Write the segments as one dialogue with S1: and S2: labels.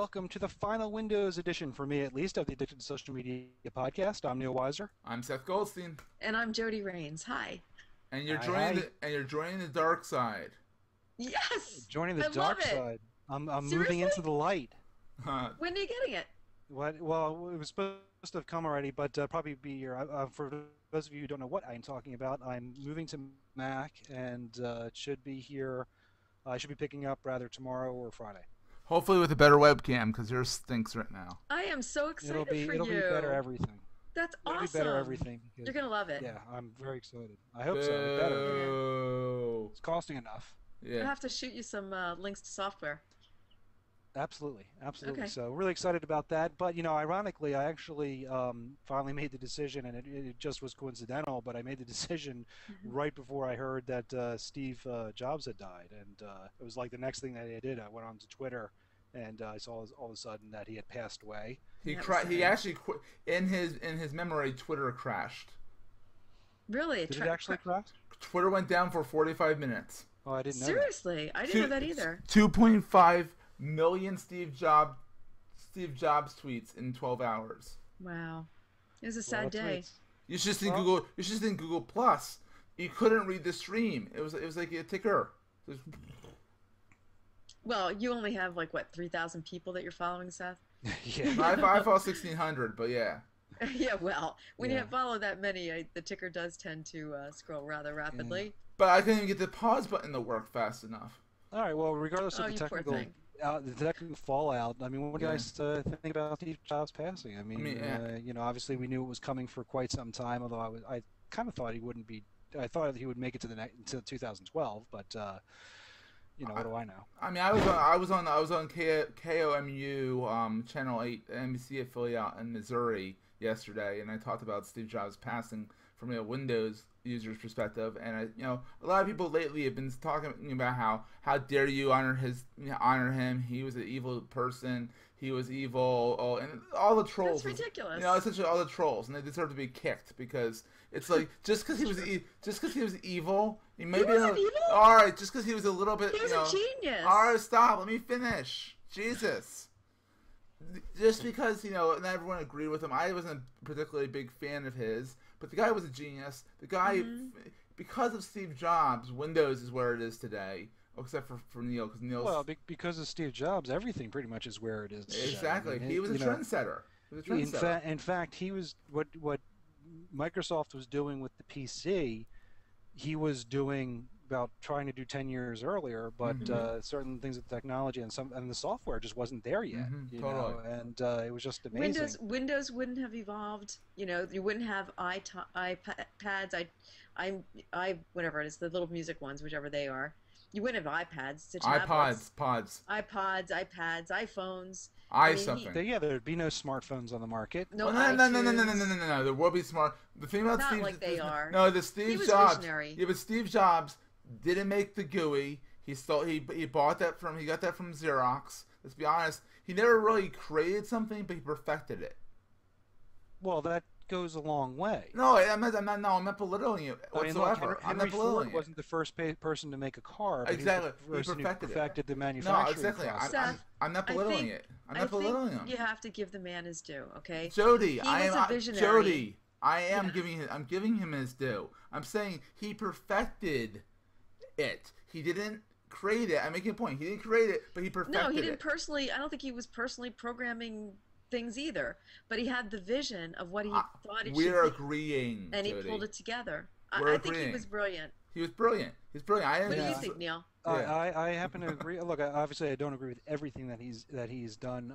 S1: welcome to the final Windows edition, for me at least, of the Addicted to Social Media podcast. I'm Neil Weiser.
S2: I'm Seth Goldstein,
S3: And I'm Jody Rains. Hi.
S2: and you're
S1: Hi,
S2: joining
S1: hi.
S2: you're joining the dark side.
S3: Yes.
S1: Joining the
S3: I
S1: dark
S3: love it.
S1: side. I'm moving
S3: Seriously?
S1: into the light.
S3: When are you getting it?
S1: What? Well, it was supposed to have come already, but probably be here. For those of you who don't know what I'm talking about, I'm moving to Mac, and it should be here. I should be picking up rather tomorrow or Friday.
S2: Hopefully with a better webcam, because yours stinks right now.
S3: I am so excited
S1: It'll be
S3: for
S1: it'll
S3: you.
S1: be better everything.
S3: That's
S1: It'll
S3: awesome.
S1: be better everything. Because,
S3: You're gonna love it.
S1: yeah, I'm very excited. I hope so. It better.
S2: Boo.
S1: It's costing enough.
S3: I
S2: Yeah.
S3: have to shoot you some links to software.
S1: Absolutely, absolutely.
S3: Okay.
S1: So really excited about that. But ironically, I actually finally made the decision, and it just was coincidental. But I made the decision right before I heard that Steve Jobs had died, and it was like the next thing that I did. I went onto Twitter, and I saw all of a sudden that he had passed away.
S2: He
S3: That
S2: cried.
S3: was
S2: He
S3: sad.
S2: actually quit in his memory. Twitter crashed.
S3: Really?
S1: Did it actually crash?
S2: Twitter went down for 45 minutes.
S1: Oh, I didn't know.
S3: Seriously? I didn't know that either.
S2: 2.5 million Steve Jobs tweets in 12 hours.
S3: Wow. It was a
S1: That.
S3: sad
S1: Well,
S3: day.
S1: it's-
S2: You should just think
S1: Well-
S2: Google. You should just think Google Plus. You couldn't read the stream. It was like a ticker. It was-
S3: Well, you only have like what, 3,000 people that you're following, Seth?
S1: yeah.
S2: I follow 1,600, but yeah.
S3: Yeah. Well, when
S1: Yeah.
S3: you follow that many, the ticker does tend to scroll rather rapidly.
S2: But I couldn't even get the pause button to work fast enough.
S1: All right. Well, regardless
S3: Oh,
S1: of the
S3: you poor
S1: technical
S3: thing.
S1: the technical fallout, I mean, what do you
S2: Yeah.
S1: guys think about Steve Jobs passing? I mean,
S2: yeah.
S1: Obviously we knew it was coming for quite some time. Although I kind of thought he wouldn't be. I thought he would make it to until 2012, but what do I know?
S2: I mean, I was on KOMU Channel 8 NBC affiliate in Missouri yesterday, and I talked about Steve Jobs passing from a Windows user's perspective. And a lot of people lately have been talking about how dare you honor him? He was an evil person. He was evil. And all the trolls.
S3: That's ridiculous.
S2: Essentially all the trolls, and they deserve to be kicked because it's like just because he was evil, he may be
S3: wasn't evil?
S2: all right. Just because he was a little bit,
S3: He was a genius.
S2: all right, stop. Let me finish. Jesus. Just because not everyone agreed with him, I wasn't a particularly big fan of his. But the guy was a genius. The guy, because of Steve Jobs, Windows is where it is today. Except for Neil, because Neil's
S1: because of Steve Jobs, everything pretty much is where it is today.
S2: exactly.
S1: I mean,
S2: He was a trendsetter. He was a trendsetter.
S1: In fact, he was what Microsoft was doing with the PC. He was doing about trying to do 10 years earlier, but certain things with technology and the software just wasn't there yet.
S2: Totally.
S1: And it was just amazing.
S3: Windows wouldn't have evolved. You wouldn't have iPads, whatever it is, the little music ones, whichever they are. You wouldn't have iPads, to tablets,
S2: iPods,
S3: iPads, iPhones.
S2: something.
S1: There'd be no smartphones on the market.
S3: No,
S2: No.
S3: iTunes.
S2: There will be smart. The thing about
S3: Not
S2: Steve,
S3: like they are.
S2: No, the
S3: He
S2: Steve
S3: was
S2: Jobs.
S3: visionary.
S2: Yeah, but Steve Jobs didn't make the GUI. He got that from Xerox. Let's be honest. He never really created something, but he perfected it.
S1: Well, that goes a long way.
S2: No, I'm not belittling it
S1: I mean,
S2: whatsoever.
S1: look,
S2: I'm
S1: Henry
S2: not belittling
S1: Ford
S2: it.
S1: wasn't the first person to make a car. But
S2: Exactly.
S1: He was the
S2: He
S1: person who
S2: perfected it.
S1: perfected the
S2: No,
S1: manufacturing
S2: exactly.
S1: process.
S3: Seth,
S2: I'm not belittling it. I'm not belittling him.
S3: You have to give the man his due, okay?
S2: Jody,
S3: He
S2: I
S3: was
S2: am
S3: a visionary.
S2: Jody. I'm giving him his due. I'm saying he perfected it. He didn't create it. I'm making a point. He didn't create it, but he perfected
S3: No, he didn't
S2: it.
S3: personally. I don't think he was personally programming things either. But he had the vision of what he thought it
S2: We're
S3: should be,
S2: agreeing,
S3: and he
S2: Jody.
S3: pulled it together.
S2: We're
S3: I think he
S2: agreeing.
S3: was brilliant.
S2: He was brilliant. He's brilliant.
S3: What do you think, Neil?
S2: Yeah.
S1: I happen to agree. Look, obviously, I don't agree with everything that he's done.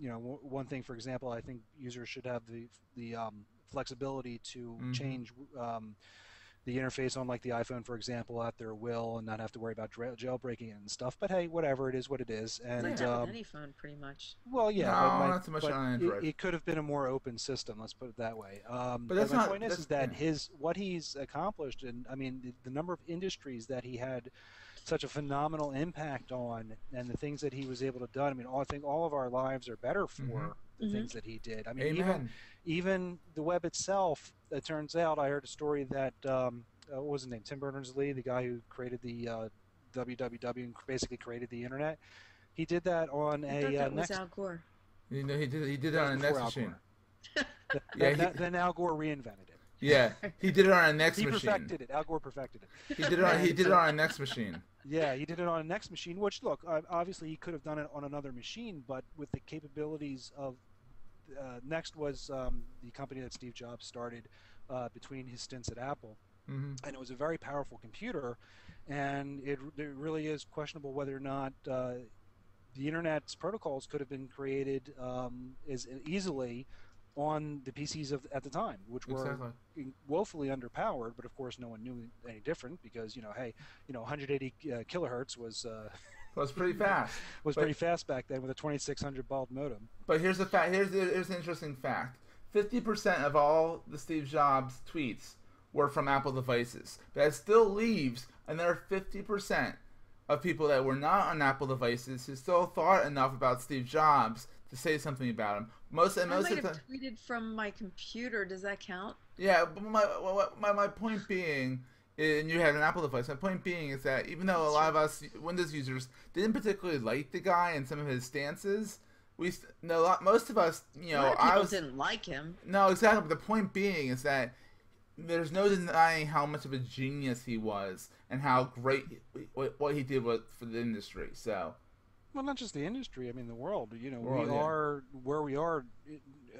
S1: One thing, for example, I think users should have the flexibility to change the interface on, like, the iPhone, for example, at their will, and not have to worry about jailbreaking it and stuff. But hey, whatever, it is what it is. And
S3: It's like that with any phone, pretty much.
S1: well, yeah,
S2: No, not so much
S1: but
S2: on Android.
S1: it could have been a more open system. Let's put it that way.
S2: But that's
S1: my
S2: not-
S1: point is
S2: that's-
S1: that
S2: yeah.
S1: what he's accomplished, and I mean the number of industries that he had such a phenomenal impact on, and the things that he was able to do. I mean, I think all of our lives are better for the things that he did. I mean,
S2: Amen.
S1: even the web itself. It turns out, I heard a story that what was his name? Tim Berners-Lee, the guy who created the www and basically created the internet. He did that on
S3: I thought
S1: a
S3: that was
S1: next.
S3: Al Gore.
S2: You know, he did it
S1: That was
S2: on a
S1: before
S2: next
S1: Al
S2: machine.
S1: Gore.
S2: Yeah,
S1: Then Al Gore reinvented it.
S2: yeah, he did it on a next
S1: He
S2: machine.
S1: perfected it. Al Gore perfected it.
S2: He
S1: And
S2: did it on a next machine.
S1: yeah, he did it on a next machine. Which, look, obviously he could have done it on another machine, but with the capabilities of Next was the company that Steve Jobs started between his stints at Apple,
S2: Mm-hmm.
S1: and it was a very powerful computer. And it really is questionable whether or not the internet's protocols could have been created as easily on the PCs at the time, which were
S2: Exactly.
S1: woefully underpowered. But of course, no one knew any different because hey, 180 kilohertz was
S2: Well, it's pretty fast.
S1: was
S2: But
S1: pretty fast back then with a 2600 baud modem.
S2: but here's the fact. Here's an interesting fact. 50% of all the Steve Jobs tweets were from Apple devices. That still leaves another 50% of people that were not on Apple devices who still thought enough about Steve Jobs to say something about him. Most
S3: I might
S2: of the
S3: have tweeted from my computer. Does that count?
S2: yeah. But my point being, and you had an Apple device. My point being is that even though a lot of us Windows users didn't particularly like the guy and some of his stances, most of us,
S3: A lot of people didn't like him.
S2: no, exactly. But the point being is that there's no denying how much of a genius he was and how great what he did for the industry. So,
S1: Well, not just the industry. I mean, the world.
S2: World,
S1: We
S2: yeah.
S1: are where we are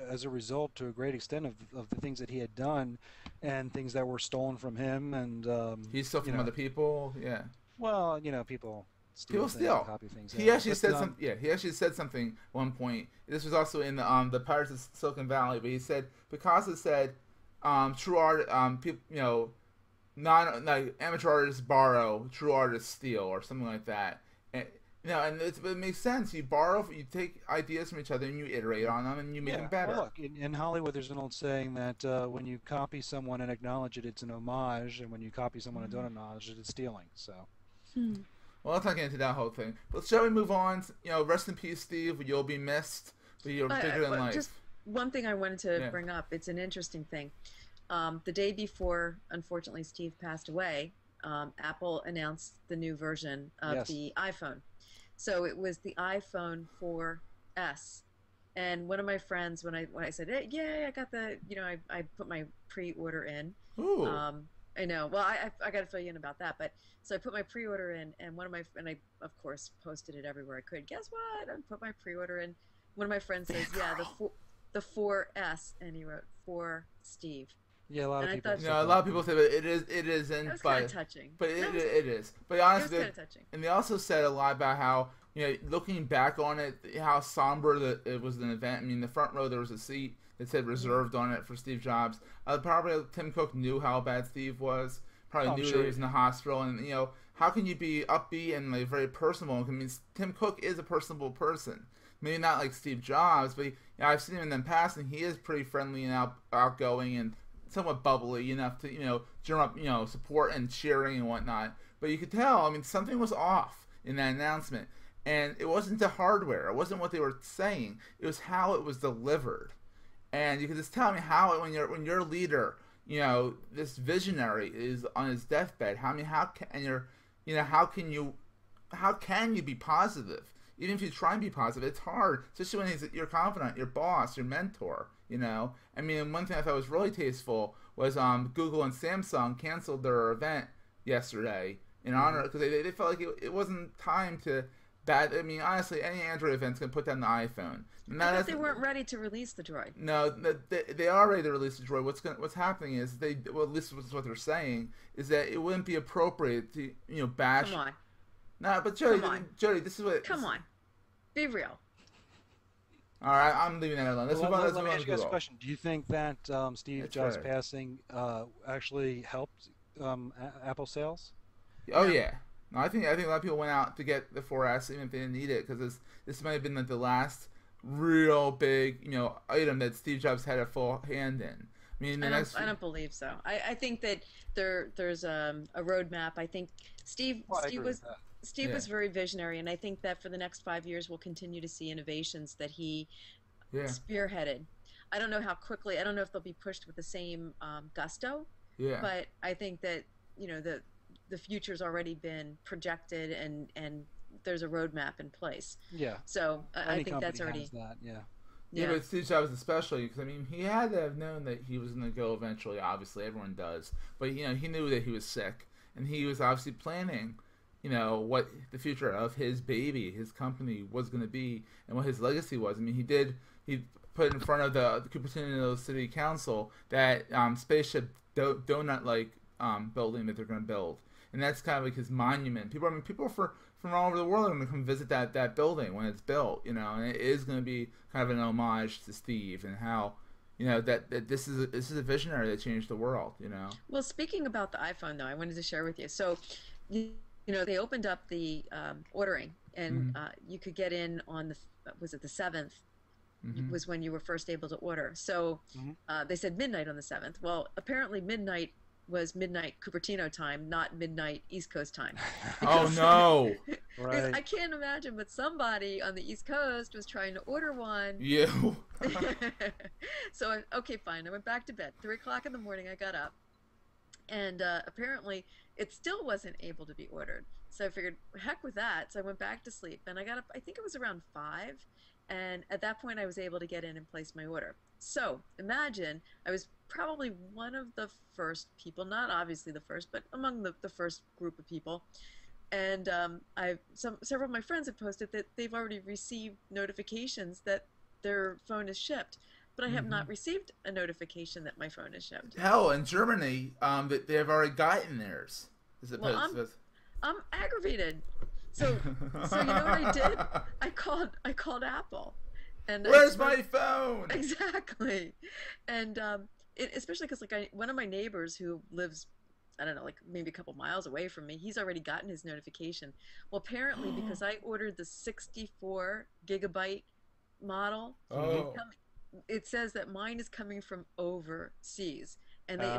S1: as a result, to a great extent, of the things that he had done, and things that were stolen from him. And
S2: he stole from other people. Yeah,
S1: well, people steal
S2: people
S1: things,
S2: steal.
S1: copy things.
S2: He
S1: yeah.
S2: actually
S1: But,
S2: said some. Yeah, he actually said something at one point. This was also in the Pirates of Silicon Valley, but he said Picasso said, "True art, people, non like amateur artists borrow, true artists steal," or something like that. And and it makes sense. You borrow, you take ideas from each other, and you iterate on them, and you make them better.
S1: Well, look, in Hollywood, there's an old saying that when you copy someone and acknowledge it, it's an homage, and when you copy someone and don't acknowledge it, it's stealing. So.
S2: Well, let's not get into that whole thing. But shall we move on? Rest in peace, Steve. You'll be missed, but you're bigger than life.
S3: Just one thing I wanted to bring up. It's an interesting thing. The day before, unfortunately, Steve passed away, Apple announced the new version of the iPhone. So it was the iPhone 4S. And one of my friends, when I said, hey, yay, I got the, I put my pre-order in.
S2: Ooh.
S3: I know. Well, I got to fill you in about that. But so I put my pre-order in, and and I, of course, posted it everywhere I could. Guess what? I put my pre-order in. One of my friends says, yeah, the 4S, and he wrote for Steve.
S1: Yeah, a lot of people.
S2: A lot of people say, but it isn't.
S3: It was kind of touching.
S2: But it is. But honestly,
S3: it was kind of touching.
S2: And they also said a lot about how, looking back on it, how somber it was an event. I mean, the front row there was a seat that said reserved on it for Steve Jobs. Probably Tim Cook knew how bad Steve was. Probably knew that he was in the hospital, and how can you be upbeat and very personable? I mean, Tim Cook is a personable person. Maybe not like Steve Jobs, but I've seen him in the past, and he is pretty friendly and outgoing and somewhat bubbly enough to drum up support and cheering and whatnot. But you could tell, I mean, something was off in that announcement, and it wasn't the hardware, it wasn't what they were saying, it was how it was delivered. And you could just tell me how when your leader, this visionary is on his deathbed. How can you be positive? Even if you try and be positive, it's hard, especially when he's your confidant, your boss, your mentor. I mean, one thing I thought was really tasteful was Google and Samsung canceled their event yesterday in honor, because they felt like it wasn't time to. I mean, honestly, any Android event's gonna put down the iPhone.
S3: I thought they weren't ready to release the Droid.
S2: No, they are ready to release the Droid. What's happening is at least what they're saying is that it wouldn't be appropriate to bash.
S3: Come on.
S2: No, but Jody, this is what.
S3: Come on, be real.
S2: All right, I'm leaving that alone.
S1: Let me ask you guys a question. Do you think that Steve Jobs' passing actually helped Apple sales?
S2: Oh yeah. No, I think a lot of people went out to get the 4S even if they didn't need it, because this might have been the last real big item that Steve Jobs had a full hand in. I mean,
S3: I don't believe so. I think that there's a roadmap. I think Steve was very visionary, and I think that for the next 5 years we'll continue to see innovations that he spearheaded. I don't know how quickly. I don't know if they'll be pushed with the same gusto.
S2: Yeah.
S3: But I think that the future's already been projected, and there's a roadmap in place.
S1: Yeah.
S3: So I
S1: Any
S3: think that's
S1: company
S3: already.
S1: has that. Yeah.
S2: Yeah, but Steve Jobs especially, because I mean, he had to have known that he was going to go eventually. Obviously, everyone does, but he knew that he was sick, and he was obviously planning, what the future of his baby, his company was going to be, and what his legacy was. I mean, he put in front of the Cupertino City Council that spaceship donut like building that they're going to build, and that's kind of like his monument. People from all over the world are going to come visit that building when it's built, and it is going to be kind of an homage to Steve and how, that this is a visionary that changed the world,
S3: Well, speaking about the iPhone, though, I wanted to share with you. So, they opened up the ordering, and you could get in on was it the 7th? Was when you were first able to order. So they said midnight on the 7th. Well, apparently midnight was midnight Cupertino time, not midnight East Coast time.
S2: Oh no!
S1: Right.
S3: I can't imagine, but somebody on the East Coast was trying to order one.
S2: You.
S3: So okay, fine. I went back to bed. 3:00 in the morning, I got up, and apparently it still wasn't able to be ordered. So I figured, heck with that. So I went back to sleep, and I got up. I think it was around 5, and at that point I was able to get in and place my order. So imagine I was probably one of the first people, not obviously the first, but among the first group of people. And several of my friends have posted that they've already received notifications that their phone is shipped, but I have not received a notification that my phone is shipped.
S2: Hell, in Germany, they have already gotten theirs.
S3: I'm aggravated. So you know what I did? I called Apple. And
S2: where's my phone?
S3: Exactly. And especially because one of my neighbors who lives, I don't know, like maybe a couple miles away from me, he's already gotten his notification. Well, apparently because I ordered the 64 gigabyte model, it says that mine is coming from overseas. And they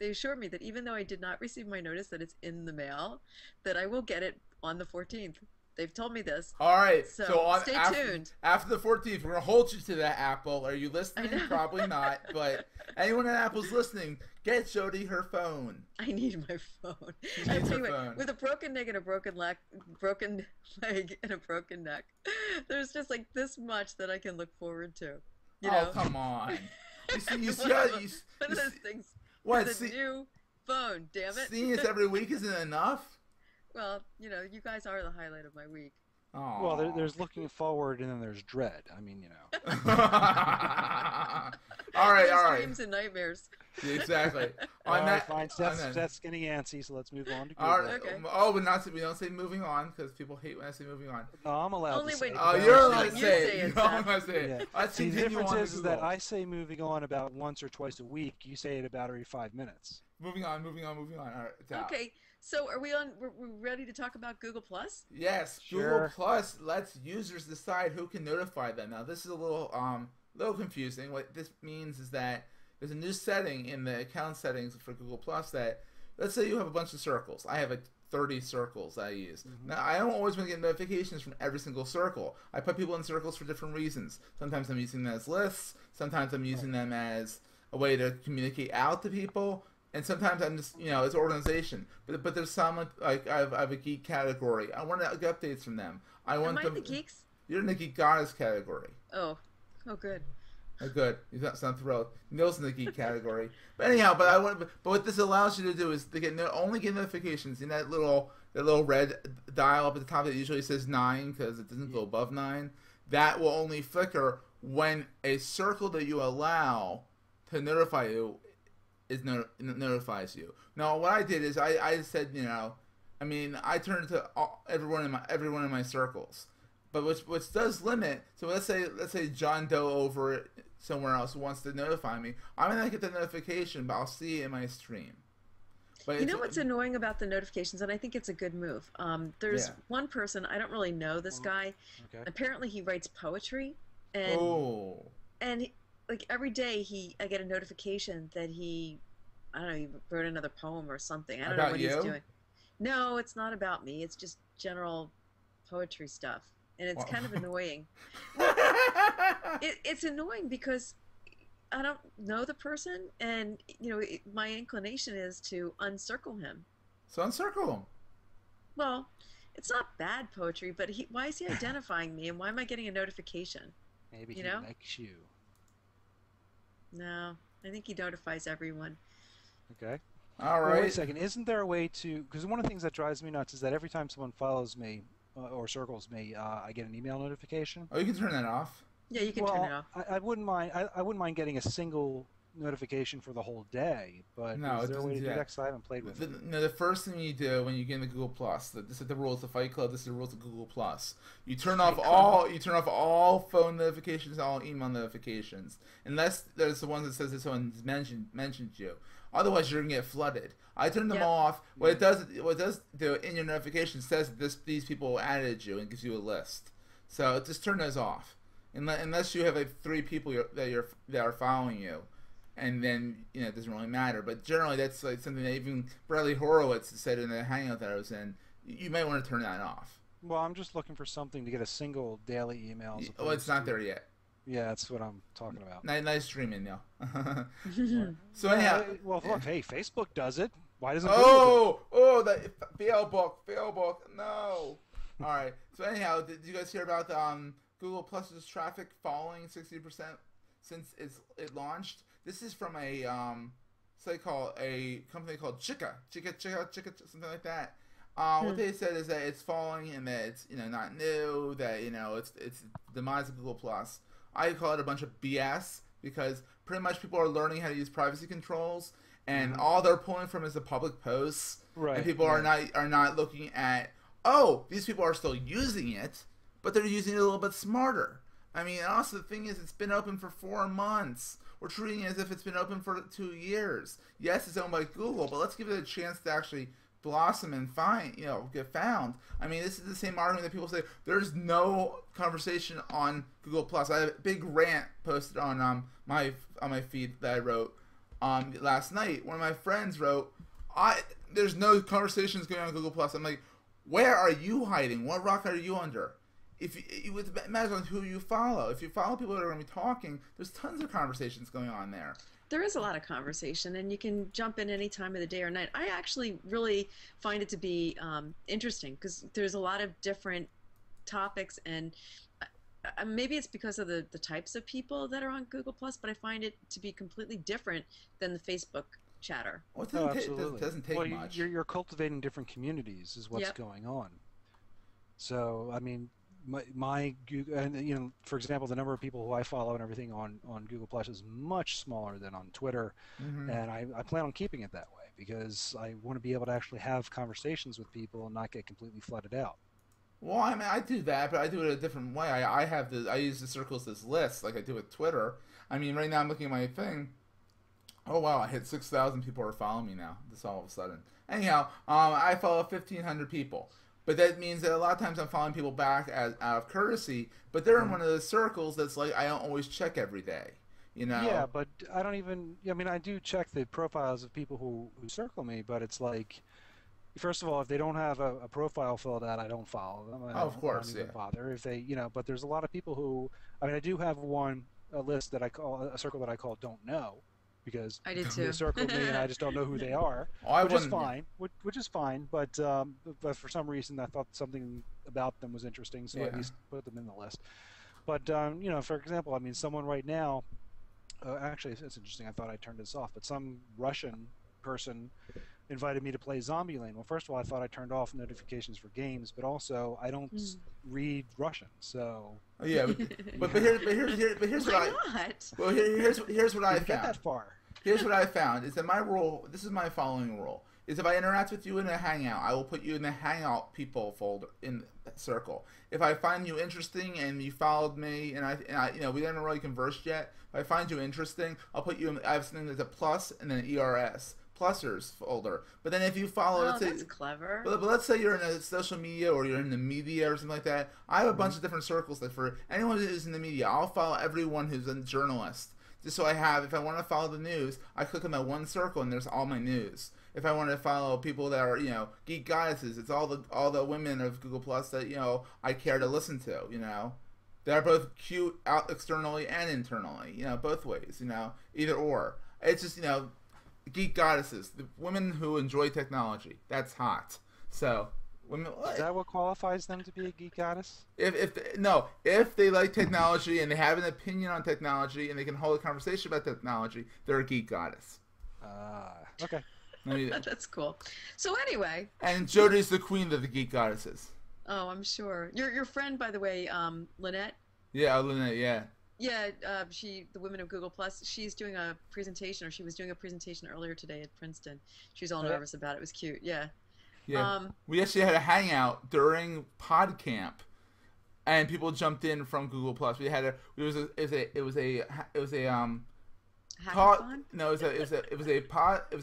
S3: assure me that even though I did not receive my notice that it's in the mail, that I will get it on the 14th. They've told me this.
S2: All right.
S3: So stay tuned.
S2: After the 14th, we're going to hold you to that, Apple. Are you listening? Probably not. But anyone at Apple's listening, get Jody her phone.
S3: I need my phone.
S2: She needs her phone.
S3: With a broken leg and a broken leg and a broken neck, there's just like this much that I can look forward to.
S2: Oh, come on. You see
S3: one of those things.
S2: What?
S3: A new phone, damn it.
S2: Seeing us every week isn't enough?
S3: Well, you guys are the highlight of my week.
S2: Aww.
S1: Well, there's looking forward, and then there's dread. I mean,
S2: all right.
S3: Dreams and nightmares.
S2: Exactly.
S1: Fine. That's getting antsy, so let's move on to Google.
S2: All right. Okay. Oh, but we don't say moving on because people hate when I say moving on.
S1: No, I'm allowed to say it.
S2: Oh, you're allowed to say it. You're allowed to say it.
S1: Yeah. See, the difference is that I say moving on about once or twice a week. You say it about every 5 minutes.
S2: Moving on. All right. It's out.
S3: Okay. So are we on? We're ready to talk about Google Plus?
S2: Yes,
S1: sure.
S2: Google Plus lets users decide who can notify them. Now, this is a little confusing. What this means is that there's a new setting in the account settings for Google Plus that, let's say you have a bunch of circles. I have 30 circles that I use. Now, I don't always want to get notifications from every single circle. I put people in circles for different reasons. Sometimes I'm using them as lists. Sometimes I'm using them as a way to communicate out to people. And sometimes I'm just, it's organization. But there's some, like, I have a geek category. I want to get updates from them.
S3: Am I the geeks?
S2: You're in the geek goddess category.
S3: Oh, good.
S2: Oh, good. You're not thrilled. Neil's in the geek category. But anyhow, but what this allows you to do is to only get notifications in that little red dial up at the top that usually says 9 because it doesn't go above 9. That will only flicker when a circle that you allow to notify you notifies you. Now, what I did is I said, I turned to everyone in my circles, but which does limit. So let's say John Doe over somewhere else wants to notify me. I may not get the notification, but I'll see it in my stream. But
S3: what's annoying about the notifications, and I think it's a good move. There's one person, I don't really know this guy.
S1: Okay.
S3: Apparently, he writes poetry, and like every day I get a notification that he wrote another poem or something. I don't know what he's doing. No, it's not about me. It's just general poetry stuff, and it's kind of annoying. It's annoying because I don't know the person, and my inclination is to uncircle him.
S2: So uncircle him.
S3: Well, it's not bad poetry, but why is he identifying me, and why am I getting a notification?
S1: Maybe
S3: You
S1: he
S3: know?
S1: likes you.
S3: No, I think he notifies everyone.
S1: Okay.
S2: All
S1: Well, wait a
S2: right.
S1: second. Isn't there a way to? Because one of the things that drives me nuts is that every time someone follows me or circles me, I get an email notification.
S2: Oh, you can turn that off.
S3: Yeah, you can turn it
S1: Well,
S3: off.
S1: I wouldn't mind. I wouldn't mind getting a single notification for the whole day, but
S2: No,
S1: is
S2: it
S1: there a way
S2: doesn't
S1: to
S2: do
S1: do that?
S2: that.
S1: Because I haven't played with it.
S2: No, the first thing you do when you get into Google Plus, this is the rules of Fight Club. This is the rules of Google Plus.
S3: Fight Club.
S2: You turn off all phone notifications, all email notifications, unless there's the ones that says that someone's mentioned you. Otherwise, you're gonna get flooded. I turn them
S3: Yep.
S2: off. What it does do in your notification says that these people added you and gives you a list. So just turn those off, unless you have like 3 people that are following you, and then it doesn't really matter. But generally, that's like something that even Bradley Horowitz said in the hangout that I was in. You might want to turn that off.
S1: Well, I'm just looking for something to get a single daily email as
S2: Oh, it's
S1: opposed
S2: not
S1: to.
S2: there yet.
S1: Yeah, that's what I'm talking about.
S2: Nice dreaming, Neil.
S1: Well,
S2: So anyhow,
S1: well, look, hey, Facebook does it. Why doesn't Google do it?
S2: that fail book. No. All right. So anyhow, did you guys hear about the Google Plus's traffic falling 60% since it launched? This is from a company called Chica, something like that. What they said is that it's falling and that it's not new, that it's demise of Google Plus. I call it a bunch of BS because pretty much people are learning how to use privacy controls, and all they're pulling from is the public posts,
S1: Right.
S2: and people are not looking at, oh, these people are still using it, but they're using it a little bit smarter. I mean, and also the thing is, it's been open for 4 months. We're treating it as if it's been open for 2 years. Yes, it's owned by Google, but let's give it a chance to actually blossom and get found. I mean, this is the same argument that people say there's no conversation on Google Plus. I have a big rant posted on my feed that I wrote last night. One of my friends wrote, there's no conversations going on Google Plus. I'm like, where are you hiding? What rock are you under? If you would imagine who you follow. If you follow people that are going to be talking, there's tons of conversations going on there.
S3: There is a lot of conversation, and you can jump in any time of the day or night. I actually really find it to be interesting because there's a lot of different topics, and maybe it's because of the types of people that are on Google Plus, but I find it to be completely different than the Facebook chatter.
S2: Well,
S1: Oh, absolutely.
S2: It doesn't take
S1: well,
S2: much.
S1: you're cultivating different communities, is what's
S3: Yep.
S1: going on. So, I mean, my Google, and for example, the number of people who I follow and everything on Google Plus is much smaller than on Twitter, and I plan on keeping it that way because I want to be able to actually have conversations with people and not get completely flooded out.
S2: Well, I mean, I do that, but I do it a different way. I use the circles as lists, like I do with Twitter. I mean, right now I'm looking at my thing. Oh wow, I hit 6,000 people are following me now. This all of a sudden. Anyhow, I follow 1,500 people, but that means that a lot of times I'm following people back out of courtesy. But they're in one of those circles that's like I don't always check every day.
S1: Yeah, but I don't even. I mean, I do check the profiles of people who circle me, but it's like, first of all, if they don't have a profile filled out, I don't follow them.
S2: Oh, of course,
S1: I don't even
S2: yeah.
S1: bother if they, But there's a lot of people who. I mean, I do have a list that I call a circle that I call "Don't Know," because
S3: I did
S1: they
S3: too.
S1: circled me and I just don't know who they are,
S2: Oh, I
S1: which is
S2: wouldn't.
S1: fine. Which is fine, but for some reason I thought something about them was interesting, so I at
S2: Yeah.
S1: least put them in the list. But for example, I mean, someone right now. Actually, it's interesting. I thought I turned this off, but some Russian person invited me to play Zombieland. Well, first of all, I thought I turned off notifications for games, but also I don't read Russian, so.
S2: Oh, yeah, here's what
S3: Why not?
S2: here's what I
S1: Didn't get
S2: found.
S1: that far.
S2: Here's what I found is that my rule. This is my following rule: is if I interact with you in a hangout, I will put you in the hangout people folder in the circle. If I find you interesting and you followed me and I we haven't really conversed yet. If I find you interesting, I'll put you in. I have something that's a plus and then an ERS plusers folder. But then if you follow,
S3: Oh,
S2: let's say,
S3: that's clever.
S2: but let's say you're in a social media or you're in the media or something like that. I have a bunch of different circles that for anyone who's in the media, I'll follow everyone who's a journalist. Just so I have, if I want to follow the news, I click on that one circle and there's all my news. If I want to follow people that are, geek goddesses, it's all the women of Google Plus that, I care to listen to, They're both cute out externally and internally, both ways, either or. It's just, geek goddesses, the women who enjoy technology. That's hot. So, Women,
S1: Is that what qualifies them to be a geek goddess?
S2: If they like technology and they have an opinion on technology and they can hold a conversation about technology, they're a geek goddess.
S1: Okay.
S3: That's cool. So anyway,
S2: and Jodie's the queen of the geek goddesses.
S3: Oh, I'm sure. Your friend, by the way, Lynette.
S2: Yeah, Lynette. Yeah.
S3: Yeah, the women of Google Plus. She's doing a presentation, or she was doing a presentation earlier today at Princeton. She was all nervous about it. It was cute. Yeah.
S2: Yeah. We actually had a hangout during PodCamp, and people jumped in from Google Plus. We had it was a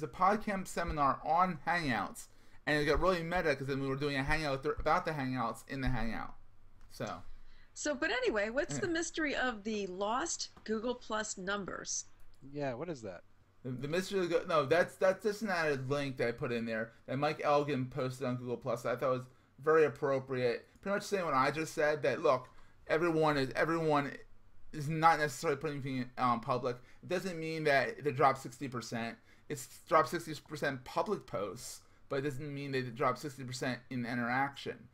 S2: PodCamp seminar on Hangouts, and it got really meta because then we were doing a hangout about the Hangouts in the hangout.
S3: But anyway, what's the mystery of the lost Google Plus numbers?
S1: Yeah, what is that?
S2: The mystery that's just an added link that I put in there that Mike Elgin posted on Google Plus. I thought was very appropriate. Pretty much saying what I just said, that look, everyone is not necessarily putting anything public. It doesn't mean that it dropped 60%. It's dropped 60% public posts, but it doesn't mean that it dropped 60% in interaction.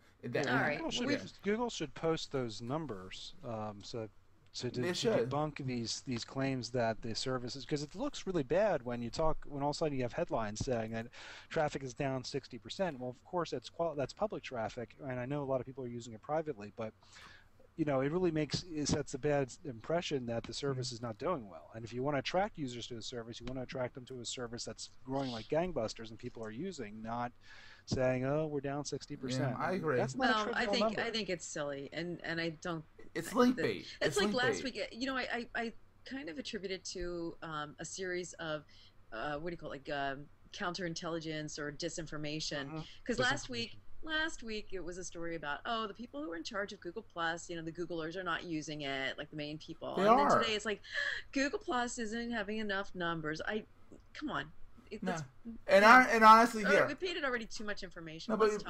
S1: Google should post those numbers to debunk these claims that the services, because it looks really bad when all of a sudden you have headlines saying that traffic is down 60%. Well, of course that's public traffic, and I know a lot of people are using it privately, but it really sets a bad impression that the service is not doing well. And if you want to attract users to a service, you want to attract them to a service that's growing like gangbusters and people are using, not saying, "Oh, we're down 60%."
S2: Yeah, I agree.
S1: That's not
S3: I think it's silly, and I don't.
S2: It's link bait.
S3: It's like last week. I kind of attributed to a series of what do you call it, like counterintelligence or disinformation. Because last week it was a story about the people who are in charge of Google Plus, the Googlers are not using it, like the main people. Then today it's like Google Plus isn't having enough numbers. Come on.
S2: And honestly,
S3: we paid it already too much information.
S2: But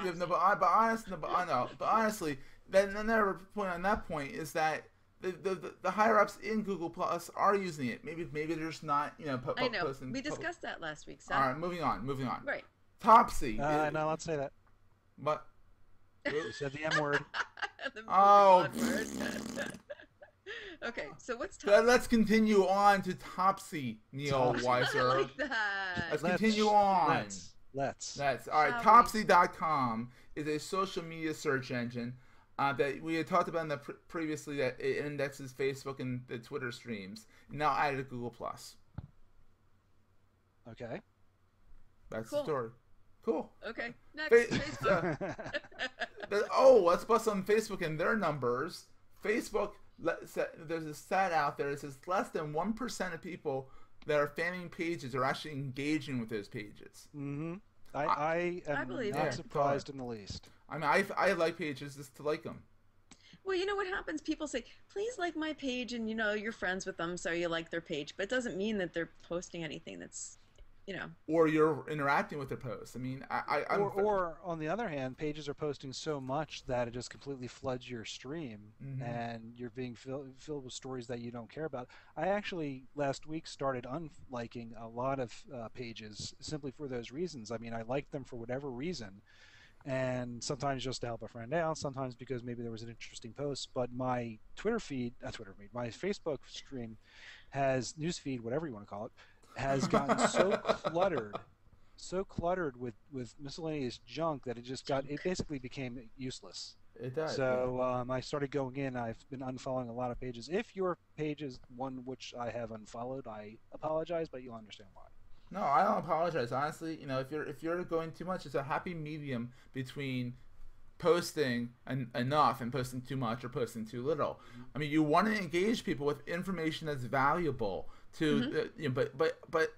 S2: honestly, then another point on that point is that the higher ups in Google Plus are using it. Maybe they're just not
S3: I know. We discussed that last week. So.
S2: All right, moving on.
S3: Right.
S2: Topsy.
S1: No, let's say that.
S2: What?
S1: You said the M word.
S3: Okay, so what's Topsy?
S2: Let's continue on to Topsy, Neil Weiser.
S3: I like that.
S2: Let's continue on.
S1: Let's.
S2: All right, Topsy.com is a social media search engine that we had talked about previously, that it indexes Facebook and the Twitter streams. Now added to Google Plus.
S1: Okay.
S2: That's the story. Cool.
S3: Okay. Next, Facebook.
S2: Let's bust on Facebook and their numbers. Facebook, there's a stat out there that says less than 1% of people that are fanning pages are actually engaging with those pages.
S1: Mm-hmm. I am not surprised in the least.
S2: I mean, I like pages just to like them.
S3: Well, you know what happens? People say, please like my page, and you're friends with them, so you like their page. But it doesn't mean that they're posting anything that's,
S2: Or you're interacting with their posts. I mean,
S1: Or on the other hand, pages are posting so much that it just completely floods your stream, and you're being filled with stories that you don't care about. I actually last week started unliking a lot of pages simply for those reasons. I mean, I liked them for whatever reason, and sometimes just to help a friend out, sometimes because maybe there was an interesting post. But my my Facebook stream has newsfeed, whatever you want to call it, has gotten so cluttered with miscellaneous junk that it basically became useless.
S2: It does.
S1: So I started going in. I've been unfollowing a lot of pages. If your page is one which I have unfollowed, I apologize, but you'll understand why.
S2: No, I don't apologize. Honestly, if you're going too much, it's a happy medium between posting enough and posting too much or posting too little. I mean, you want to engage people with information that's valuable to, but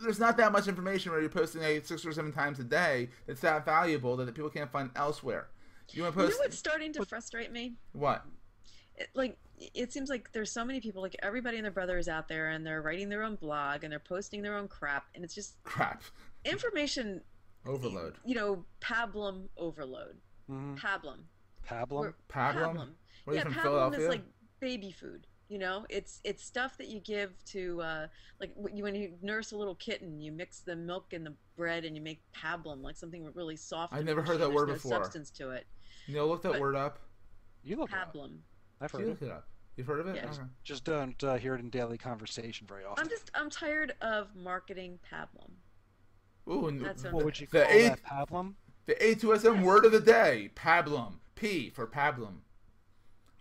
S2: there's not that much information where you're posting 6 or 7 times a day that's that valuable that people can't find elsewhere. You want to post?
S3: What's starting to frustrate me?
S2: What?
S3: It seems like there's so many people, like everybody and their brother is out there, and they're writing their own blog and they're posting their own crap, and it's just
S2: crap.
S3: Information
S2: overload.
S3: Pablum overload.
S1: Mm-hmm.
S3: Pablum.
S1: Pablum.
S2: Pablum.
S3: Yeah,
S2: from
S3: Pablum
S2: Philadelphia?
S3: is like baby food. You know, it's stuff that you give to like when you nurse a little kitten, you mix the milk and the bread and you make pablum, like something really soft
S2: I've
S3: and
S2: never heard
S3: mushy,
S2: that
S3: and there's
S2: word
S3: no
S2: before.
S3: substance to it.
S2: Neil, look that
S3: But
S2: word up.
S1: You look it up.
S3: pablum.
S1: I've
S2: You
S1: heard it.
S2: look it up. You've heard of it?
S3: Yeah.
S2: Okay.
S1: Just don't hear it in daily conversation very often.
S3: I'm tired of marketing pablum.
S2: Ooh, and
S3: That's
S1: What would you
S2: the
S1: call
S2: A
S1: that, pablum?
S2: the A2SM word of the day, pablum. P for pablum.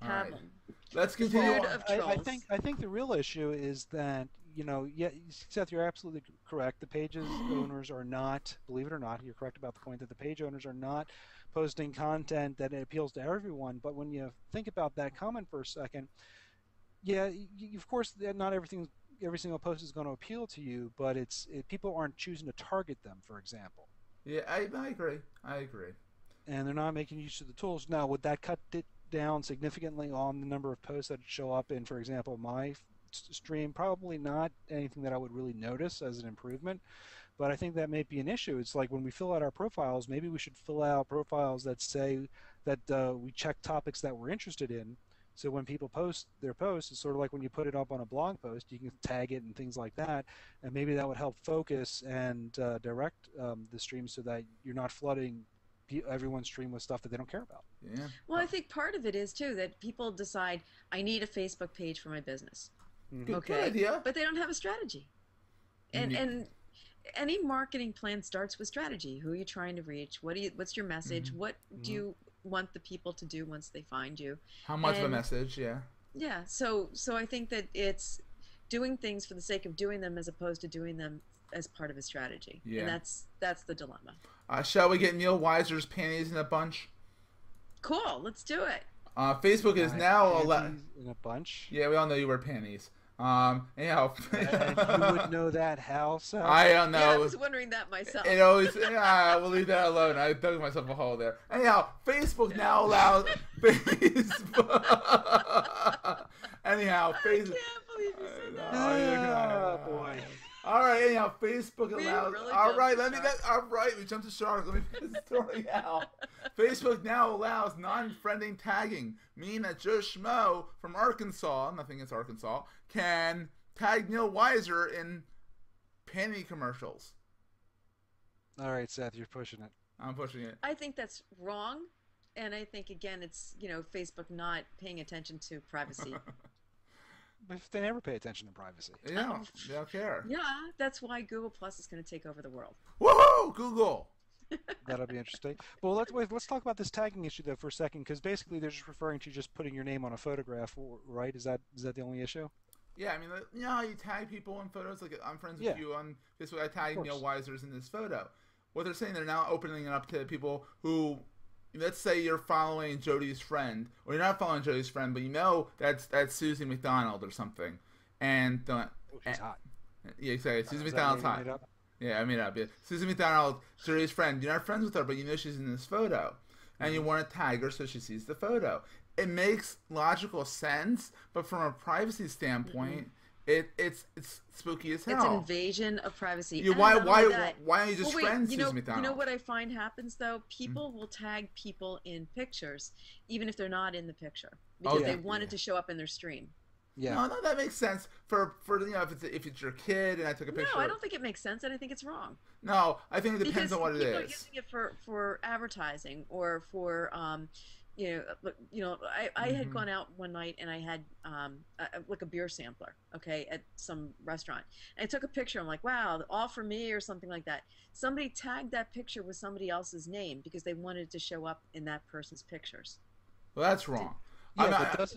S2: All right.
S3: Pablum.
S2: Let's continue.
S3: Food
S2: On.
S3: of
S1: I
S3: trolls.
S1: think the real issue is that, yeah, Seth, you're absolutely correct. The pages owners are not, believe it or not, you're correct about the point that the page owners are not posting content that appeals to everyone. But when you think about that comment for a second, yeah, of course, not every single post is going to appeal to you, but people aren't choosing to target them, for example.
S2: Yeah, I agree. I agree.
S1: And they're not making use of the tools. Now, would that cut it down significantly on the number of posts that show up in, for example, my stream? Probably not anything that I would really notice as an improvement, but I think that may be an issue. It's like when we fill out our profiles, maybe we should fill out profiles that say that we check topics that we're interested in. So when people post their posts, it's sort of like when you put it up on a blog post, you can tag it and things like that, and maybe that would help focus and direct the stream so that you're not flooding everyone's stream with stuff that they don't care about.
S2: Yeah.
S3: Well, I think part of it is too that people decide I need a Facebook page for my business.
S2: Good
S3: Okay,
S2: idea.
S3: but they don't have a strategy, and any marketing plan starts with strategy. Who are you trying to reach? What's your message? What do you want the people to do once they find you?
S2: How much of a message? Yeah.
S3: Yeah. So I think that it's doing things for the sake of doing them as opposed to doing them as part of a strategy.
S2: Yeah.
S3: And that's the dilemma.
S2: Shall we get Neil Weiser's panties in a bunch?
S3: Cool. Let's do it.
S2: Facebook is now allowed.
S1: In a bunch.
S2: Yeah, we all know you wear panties. Anyhow,
S1: And you would know that how, Seth?
S2: I don't know.
S3: Yeah, I was wondering that myself.
S2: It always, we'll leave that alone. I dug myself a hole there. Anyhow, Facebook now allows Facebook. Anyhow, Facebook.
S3: I can't believe you said that.
S1: Oh, boy.
S2: All right, anyhow, Facebook allows.
S3: really
S2: All right,
S3: jumped the shark.
S2: All right, we jumped the shark. Let me get the story out. Facebook now allows non-friending tagging, meaning that Joe Schmo from Arkansas, nothing against Arkansas, can tag Neil Weiser in panty commercials.
S1: All right, Seth, you're pushing it.
S2: I'm pushing it.
S3: I think that's wrong, and I think again it's Facebook not paying attention to privacy.
S1: But they never pay attention to privacy.
S2: Yeah, they don't care.
S3: Yeah, that's why Google Plus is going to take over the world.
S2: Woohoo, Google!
S1: That'll be interesting. Well, let's talk about this tagging issue though for a second, because basically they're just referring to just putting your name on a photograph, right? Is that the only issue?
S2: Yeah, I mean, you know how you tag people in photos? Like, I'm friends with
S1: Yeah.
S2: you on Facebook. I tagged Neil Weiser's in this photo. What they're saying, they're now opening it up to people who, let's say you're following Jody's friend, or you're not following Jody's friend, but you know that's Susie McDonald or something. And
S1: She's hot.
S2: Yeah, exactly. Susie
S1: Is that
S2: McDonald's
S1: name
S2: hot.
S1: made up?
S2: Yeah, I made it up. Yeah. Susie McDonald, Jody's friend. You're not friends with her, but you know she's in this photo. And you want to tag her so she sees the photo. It makes logical sense, but from a privacy standpoint, it's spooky as hell.
S3: It's an invasion of privacy.
S2: Yeah,
S3: And
S2: why
S3: not only that-
S2: are you just
S3: Well, wait,
S2: friends,
S3: you
S2: Susie McDonald?
S3: know what I find happens though? People will tag people in pictures, even if they're not in the picture, because
S2: yeah.
S3: they wanted to show up in their stream.
S1: Yeah.
S2: No, that makes sense for if it's your kid and I took a picture.
S3: No, I don't think it makes sense, and I think it's wrong.
S2: No, I think it depends
S3: Because
S2: on what it
S3: people are
S2: is.
S3: using it for advertising or for I had gone out one night and I had like a beer sampler, okay, at some restaurant. And I took a picture. I'm like, wow, all for me or something like that. Somebody tagged that picture with somebody else's name because they wanted to show up in that person's pictures.
S2: Well, that's wrong.
S1: Yeah, but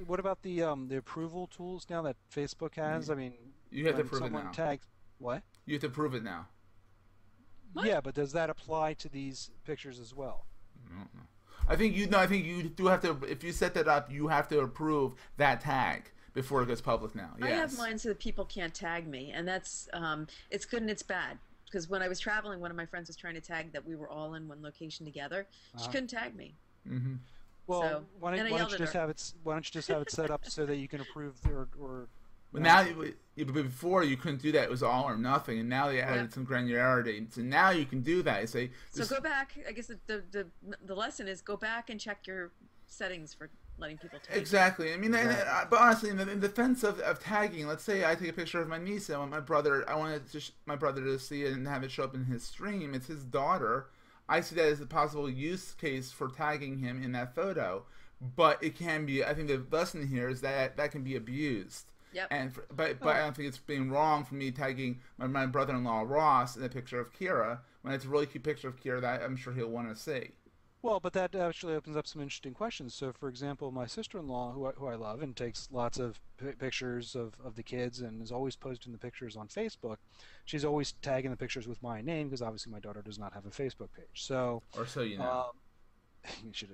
S1: what about the approval tools now that Facebook has? I mean,
S2: you have to
S1: when
S2: prove it
S1: someone
S2: now.
S1: tags what?
S2: You have to prove it now.
S3: What?
S1: Yeah, but does that apply to these pictures as well?
S2: I don't know. I think you do have to. If you set that up, you have to approve that tag before it goes public now. Yes.
S3: I have mine so that people can't tag me, and that's it's good and it's bad. Because when I was traveling, one of my friends was trying to tag that we were all in one location together. She couldn't tag me.
S2: Mm-hmm.
S1: Well,
S3: So,
S1: why don't you just have it set up so that you can approve or
S2: But now, but before you couldn't do that. It was all or nothing, and now they added some granularity. So now you can do that. You say,
S3: so go back. I guess the lesson is go back and check your settings for letting people tag.
S2: Exactly. I mean, but honestly, in defense of tagging, let's say I take a picture of my niece and I want my brother, my brother to see it and have it show up in his stream. It's his daughter. I see that as a possible use case for tagging him in that photo. But it can be. I think the lesson here is that can be abused.
S3: Yep.
S2: But I don't think it's being wrong for me tagging my brother-in-law Ross in a picture of Kira when it's a really cute picture of Kira that I'm sure he'll want to see.
S1: Well, but that actually opens up some interesting questions. So, for example, my sister-in-law, who I love and takes lots of pictures of the kids and is always posting the pictures on Facebook, she's always tagging the pictures with my name because obviously my daughter does not have a Facebook page. So,
S2: or so you know.
S1: You should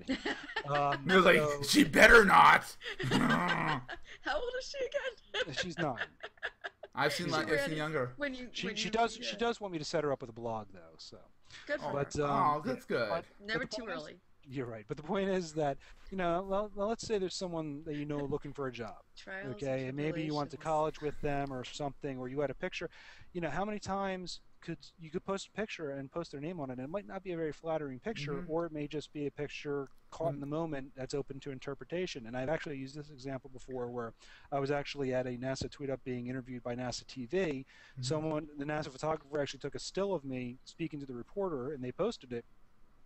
S2: have. It was like, she better not.
S3: How old is she again?
S1: She's 9.
S2: I've seen younger.
S1: She does want me to set her up with a blog though. So.
S3: Good for
S2: her. That's good.
S3: Never too early.
S1: You're right, but the point is that well, let's say there's someone that you know looking for a job.
S3: Trials
S1: okay, and maybe you went to college with them or something, or you had a picture. How many times could post a picture and post their name on it, and it might not be a very flattering picture, or it may just be a picture caught in the moment that's open to interpretation. And I've actually used this example before where I was actually at a NASA tweet up being interviewed by NASA TV. The NASA photographer actually took a still of me speaking to the reporter, and they posted it.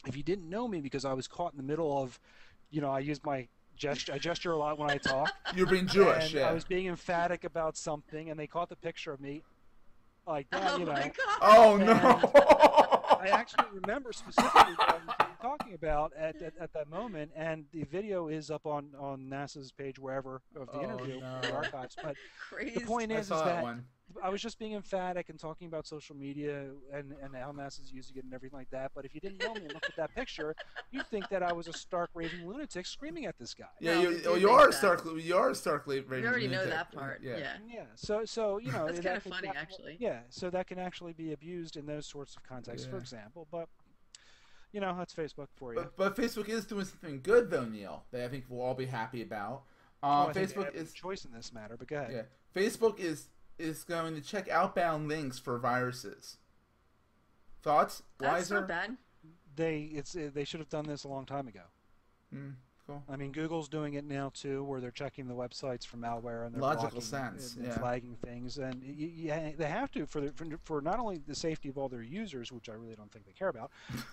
S1: If you didn't know me because I was caught in the middle of, I used my I gesture a lot when I talk.
S2: You're being Jewish,
S1: I was being emphatic about something, and they caught the picture of me like that,
S3: my God.
S2: Oh, no.
S1: I actually remember specifically what I'm talking about at that moment, and the video is up on NASA's page wherever of the interview, the archives. But the point is that I was just being emphatic and talking about social media and how NASA's using it and everything like that. But if you didn't know me and looked at that picture, you'd think that I was a stark raving lunatic screaming at this guy.
S2: Yeah, you are a stark raving lunatic.
S3: You already know that part. Yeah.
S1: So
S3: that's kind of funny, actually.
S1: Yeah. So that can actually be abused in those sorts of contexts, for example. But that's Facebook for you.
S2: But Facebook is doing something good, though, Neil, that I think we'll all be happy about. Facebook is
S1: choice in this matter. But go ahead.
S2: Yeah. Facebook is going to check outbound links for viruses. Thoughts?
S3: That's not bad.
S1: They should have done this a long time ago.
S2: Cool.
S1: I mean, Google's doing it now too, where they're checking the websites for malware and they're
S2: logical sense,
S1: and flagging things, and they have to for not only the safety of all their users, which I really don't think they care about,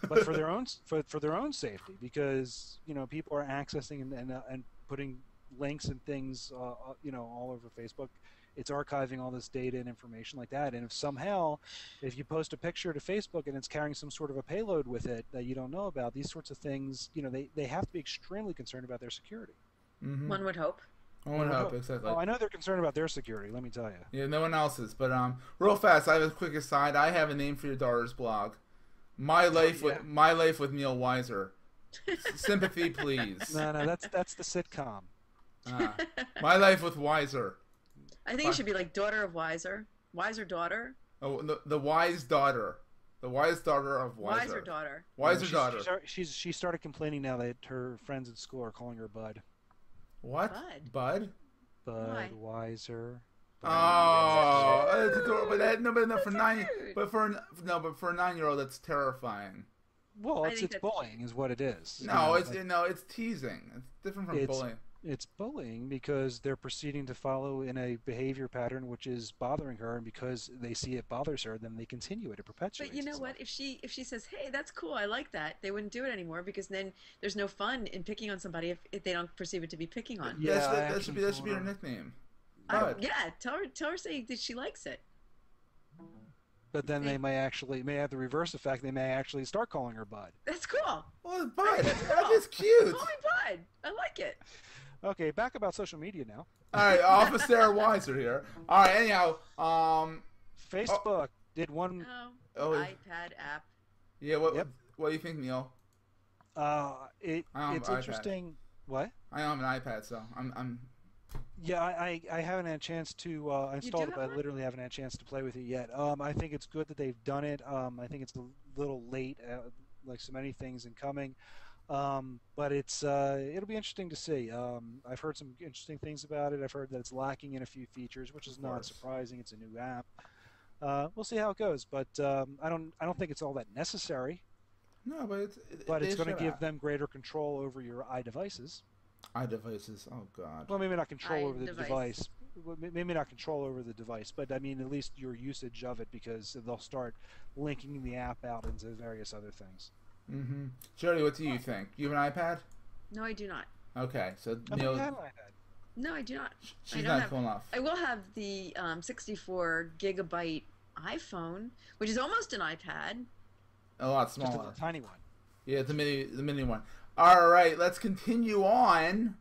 S1: but for their own for their own safety, because people are accessing and putting links and things all over Facebook. It's archiving all this data and information like that, and if you post a picture to Facebook and it's carrying some sort of a payload with it that you don't know about, these sorts of things, they have to be extremely concerned about their security.
S3: One would hope.
S2: One would hope, exactly.
S1: Oh, I know they're concerned about their security, let me tell you.
S2: Yeah, no one else's. But real fast, I have a quick aside. I have a name for your daughter's blog. My life with Neil Weiser. Sympathy, please.
S1: No, that's the sitcom.
S2: My life with Weiser.
S3: I think it should be like daughter of Wiser. Wiser daughter.
S2: Oh, the wise daughter. The wise daughter of Wiser.
S3: Wiser daughter.
S2: Wiser daughter.
S1: She started complaining now that her friends at school are calling her Bud.
S2: What? Bud?
S1: Bud Wiser.
S2: Oh, that's adorable. But for a 9-year-old, that's terrifying.
S1: Well, it's bullying, is what it is.
S2: No, it's teasing. It's different from bullying.
S1: It's bullying because they're proceeding to follow in a behavior pattern which is bothering her, and because they see it bothers her, then they continue it. It perpetuates.
S3: But you know what? If she says, "Hey, that's cool, I like that," they wouldn't do it anymore, because then there's no fun in picking on somebody if they don't perceive it to be picking on.
S2: Yeah, that should be her nickname.
S3: Tell her say that she likes it.
S1: But then they may have the reverse effect. They may actually start calling her Bud.
S3: That's cool.
S2: Well, Bud, that is cute.
S3: Call me Bud. I like it.
S1: Okay, back about social media now.
S2: All right, Officer Weiser here. All right, anyhow,
S1: Facebook did one
S3: iPad app.
S2: Yeah, what do you think, Neil?
S1: It's interesting. What?
S2: I don't have an iPad, so I'm.
S1: Yeah, I haven't had a chance to install it, but I literally haven't had a chance to play with it yet. I think it's good that they've done it. I think it's a little late, like so many things in coming. But it'll be interesting to see. I've heard some interesting things about it. I've heard that it's lacking in a few features, which is not surprising. It's a new app. We'll see how it goes, but I don't think it's all that necessary.
S2: No, but
S1: it's going to give them greater control over your iDevices.
S2: iDevices. Oh God.
S1: Well, maybe not control over the
S3: iDevice.
S1: device. Maybe not control over the device, but I mean, at least your usage of it, because they'll start linking the app out into various other things.
S2: Mm-hmm. Jody, what do you think? You have an iPad?
S3: No, I do not.
S2: Okay, so
S1: I
S2: Neil,
S1: think I had an iPad.
S3: No, I do not.
S2: she's
S3: I don't
S2: not
S3: have.
S2: cool enough.
S3: I will have the 64 gigabyte iPhone, which is almost an iPad.
S2: A lot
S1: Just a
S2: smaller.
S1: tiny one.
S2: Yeah, the mini one. All right, let's continue on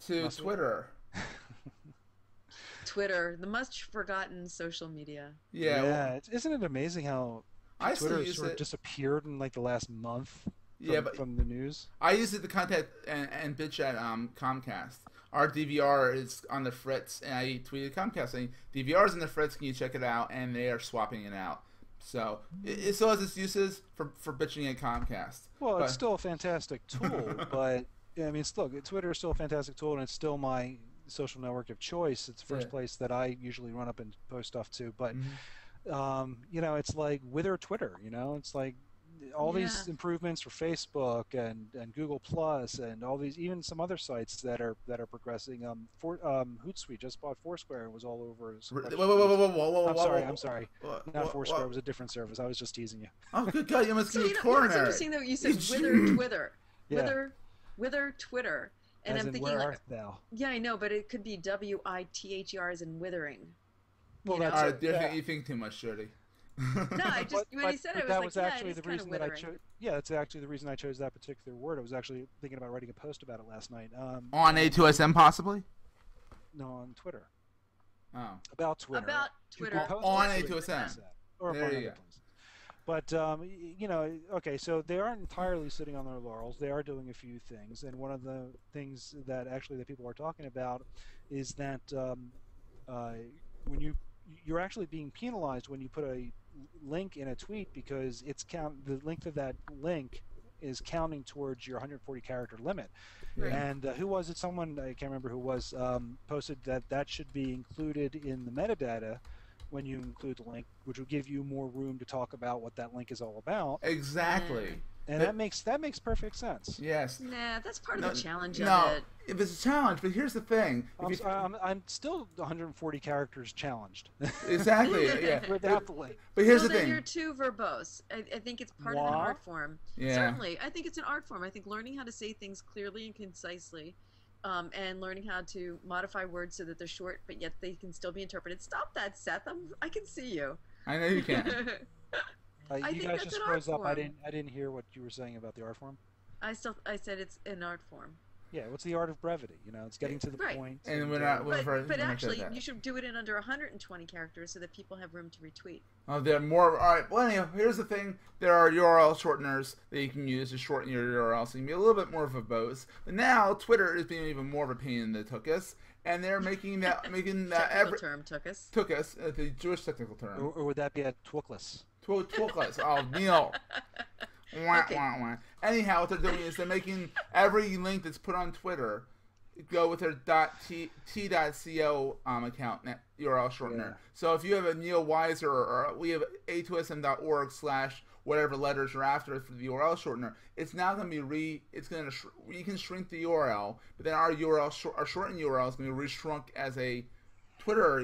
S2: to
S1: Must we?
S2: Twitter.
S3: Twitter, the much forgotten social media.
S2: Yeah, well,
S1: Isn't it amazing how
S2: I still
S1: Twitter
S2: use
S1: sort of
S2: it.
S1: disappeared in like the last month from,
S2: Yeah, but
S1: from the news?
S2: I use it to contact and bitch at Comcast. Our DVR is on the fritz, and I tweeted Comcast saying DVR's on the fritz. Can you check it out? And they are swapping it out. So it still has its uses for bitching at Comcast.
S1: Well,
S2: but,
S1: it's still a fantastic tool, but I mean, Twitter is still a fantastic tool, and it's still my social network of choice. It's the first place that I usually run up and post stuff to. But you know, it's like Wither Twitter. You know, it's like all these improvements for Facebook and Google Plus and all these, even some other sites that are progressing. Hootsuite just bought Foursquare and was all over.
S2: Whoa,
S1: I'm sorry. Not Foursquare. It was a different service. I was just teasing you.
S2: Oh, good God! You must
S3: So
S2: be
S3: you know,
S2: coronary.
S3: it's interesting though. You said Wither,
S1: Yeah.
S3: Wither Twitter, and
S1: As
S3: I'm
S1: in,
S3: thinking
S1: where
S3: like,
S1: art thou?
S3: yeah, I know, but it could be WITHER as in withering.
S1: Well,
S3: You know?
S1: that's
S2: All
S1: it.
S2: right,
S1: Yeah.
S2: you think too much, Jody.
S3: No, I just when he said it, I was
S1: that
S3: like,
S1: was
S3: yeah,
S1: actually
S3: it is
S1: the
S3: kind of
S1: reason that I
S3: withering.
S1: chose. Yeah, that's actually the reason I chose that particular word. I was actually thinking about writing a post about it last night.
S2: On A2SM, possibly.
S1: No, on Twitter.
S2: Oh.
S3: About
S1: You
S3: Twitter.
S1: can post
S2: On
S1: it
S2: A2SM.
S1: or
S2: There
S1: among
S2: you
S1: other
S2: go.
S1: places. But you know, okay, so they aren't entirely sitting on their laurels. They are doing a few things, and one of the things that actually that people are talking about is that when you're actually being penalized when you put a link in a tweet, because the length of that link is counting towards your 140 character limit.
S2: Yeah.
S1: And who was it? Someone, I can't remember who was, posted that should be included in the metadata when you include the link, which would give you more room to talk about what that link is all about.
S2: Exactly.
S1: And that makes perfect sense.
S2: Yes.
S3: Nah, that's part of the challenge
S2: No,
S3: of it.
S2: if it's a challenge, but here's the thing.
S1: I'm still 140 characters challenged.
S2: Exactly. Yeah.
S1: Without the link.
S2: But here's
S3: Well,
S2: the
S3: then
S2: thing.
S3: you're too verbose. I think it's part of an
S1: Wow.
S3: art form.
S2: Yeah.
S3: Certainly, I think it's an art form. I think learning how to say things clearly and concisely, and learning how to modify words so that they're short but yet they can still be interpreted. Stop that, Seth. I can see you.
S2: I know you can.
S3: I
S1: You
S3: think
S1: guys
S3: that's
S1: just
S3: an art
S1: froze up.
S3: form.
S1: I didn't hear what you were saying about the art form.
S3: I said it's an art form.
S1: Yeah, what's the art of brevity? You know, it's getting to the
S3: Right.
S1: point.
S2: And we're not.
S3: But
S2: we're not
S3: actually,
S2: good at that.
S3: you should do it in under 120 characters so that people have room to retweet.
S2: Oh, there are more. All right. Well, anyhow, here's the thing. There are URL shorteners that you can use to shorten your URL, so you can be a little bit more verbose. But now Twitter is being even more of a pain in the tuchus, and they're making that
S3: Technical term took us.
S2: tuchus, the Jewish technical term.
S1: Or would that be a twookless?
S2: Twookless. Oh, Neil. Wah,
S3: Okay.
S2: wah, wah. Anyhow, what they're doing is they're making every link that's put on Twitter go with their .t.co account URL shortener.
S1: Yeah.
S2: So if you have a Neil Weiser or we have a2sm.org/whatever letters you're after for the URL shortener, it's now going to be you can shrink the URL, but then our our shortened URL is going to be reshrunk as a Twitter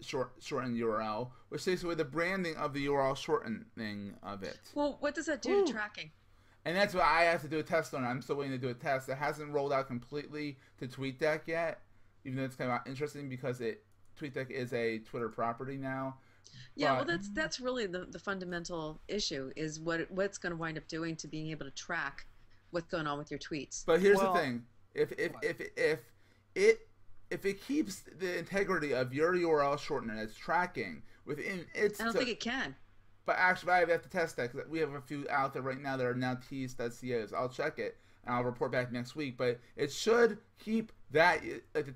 S2: shortened URL, which takes away the branding of the URL shortening of it.
S3: Well, what does that do to tracking?
S2: And that's what I have to do a test on. I'm still waiting to do a test. It hasn't rolled out completely to TweetDeck yet, even though it's kind of interesting because TweetDeck is a Twitter property now.
S3: Yeah,
S2: But-
S3: well, that's really the fundamental issue is what's going to wind up doing to being able to track what's going on with your tweets.
S2: But here's
S1: Well-
S2: the thing: if it keeps the integrity of your URL shortener that's tracking within its,
S3: I don't think it can.
S2: But actually, I have to test that because we have a few out there right now that are now T's.co's. I'll check it and I'll report back next week. But it should keep that like the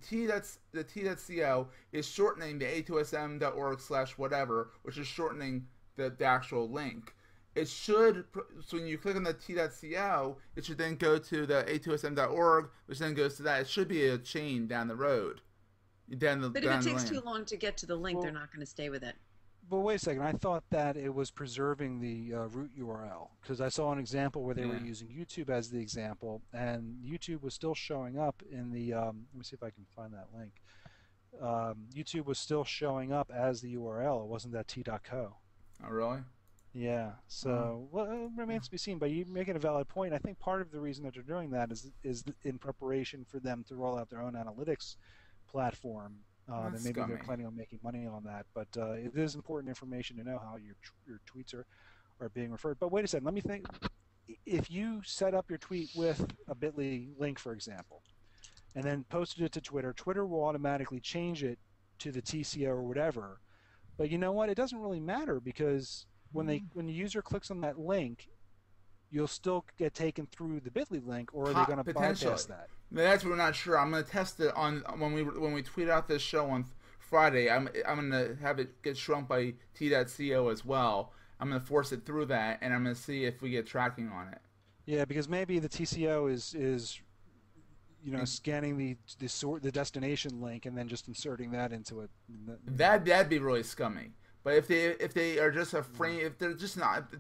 S2: T.co is shortening the A2SM.org/whatever, which is shortening the actual link. It should, so when you click on the T.co, it should then go to the A2SM.org, which then goes to that. It should be a chain down the road.
S3: But if it takes too long to get to the link, they're not going to stay with it.
S1: But wait a second, I thought that it was preserving the root URL because I saw an example where they were
S2: Yeah.
S1: using YouTube as the example, and YouTube was still showing up in the. Let me see if I can find that link. YouTube was still showing up as the URL. It wasn't that t.co.
S2: Oh, really?
S1: Yeah.
S2: Oh.
S1: So, well, it remains to be seen. But you make it a valid point. I think part of the reason that they're doing that is in preparation for them to roll out their own analytics platform,
S2: That's
S1: and maybe they're
S2: scummy.
S1: planning on making money on that. But it is important information to know how your tweets are being referred. But wait a second, let me think. If you set up your tweet with a Bitly link, for example, and then posted it to Twitter, Twitter will automatically change it to the TCO or whatever. But you know what? It doesn't really matter because when the user clicks on that link, you'll still get taken through the Bitly link, or are they going to
S2: Potentially.
S1: bypass that?
S2: That's what we're not sure. I'm gonna test it on when we tweet out this show on Friday. I'm gonna have it get shrunk by t.co as well. I'm gonna force it through that, and I'm gonna see if we get tracking on it.
S1: Yeah, because maybe the TCO is scanning the destination link and then just inserting that into it.
S2: That'd be really scummy. But if they are just a frame, if they're just not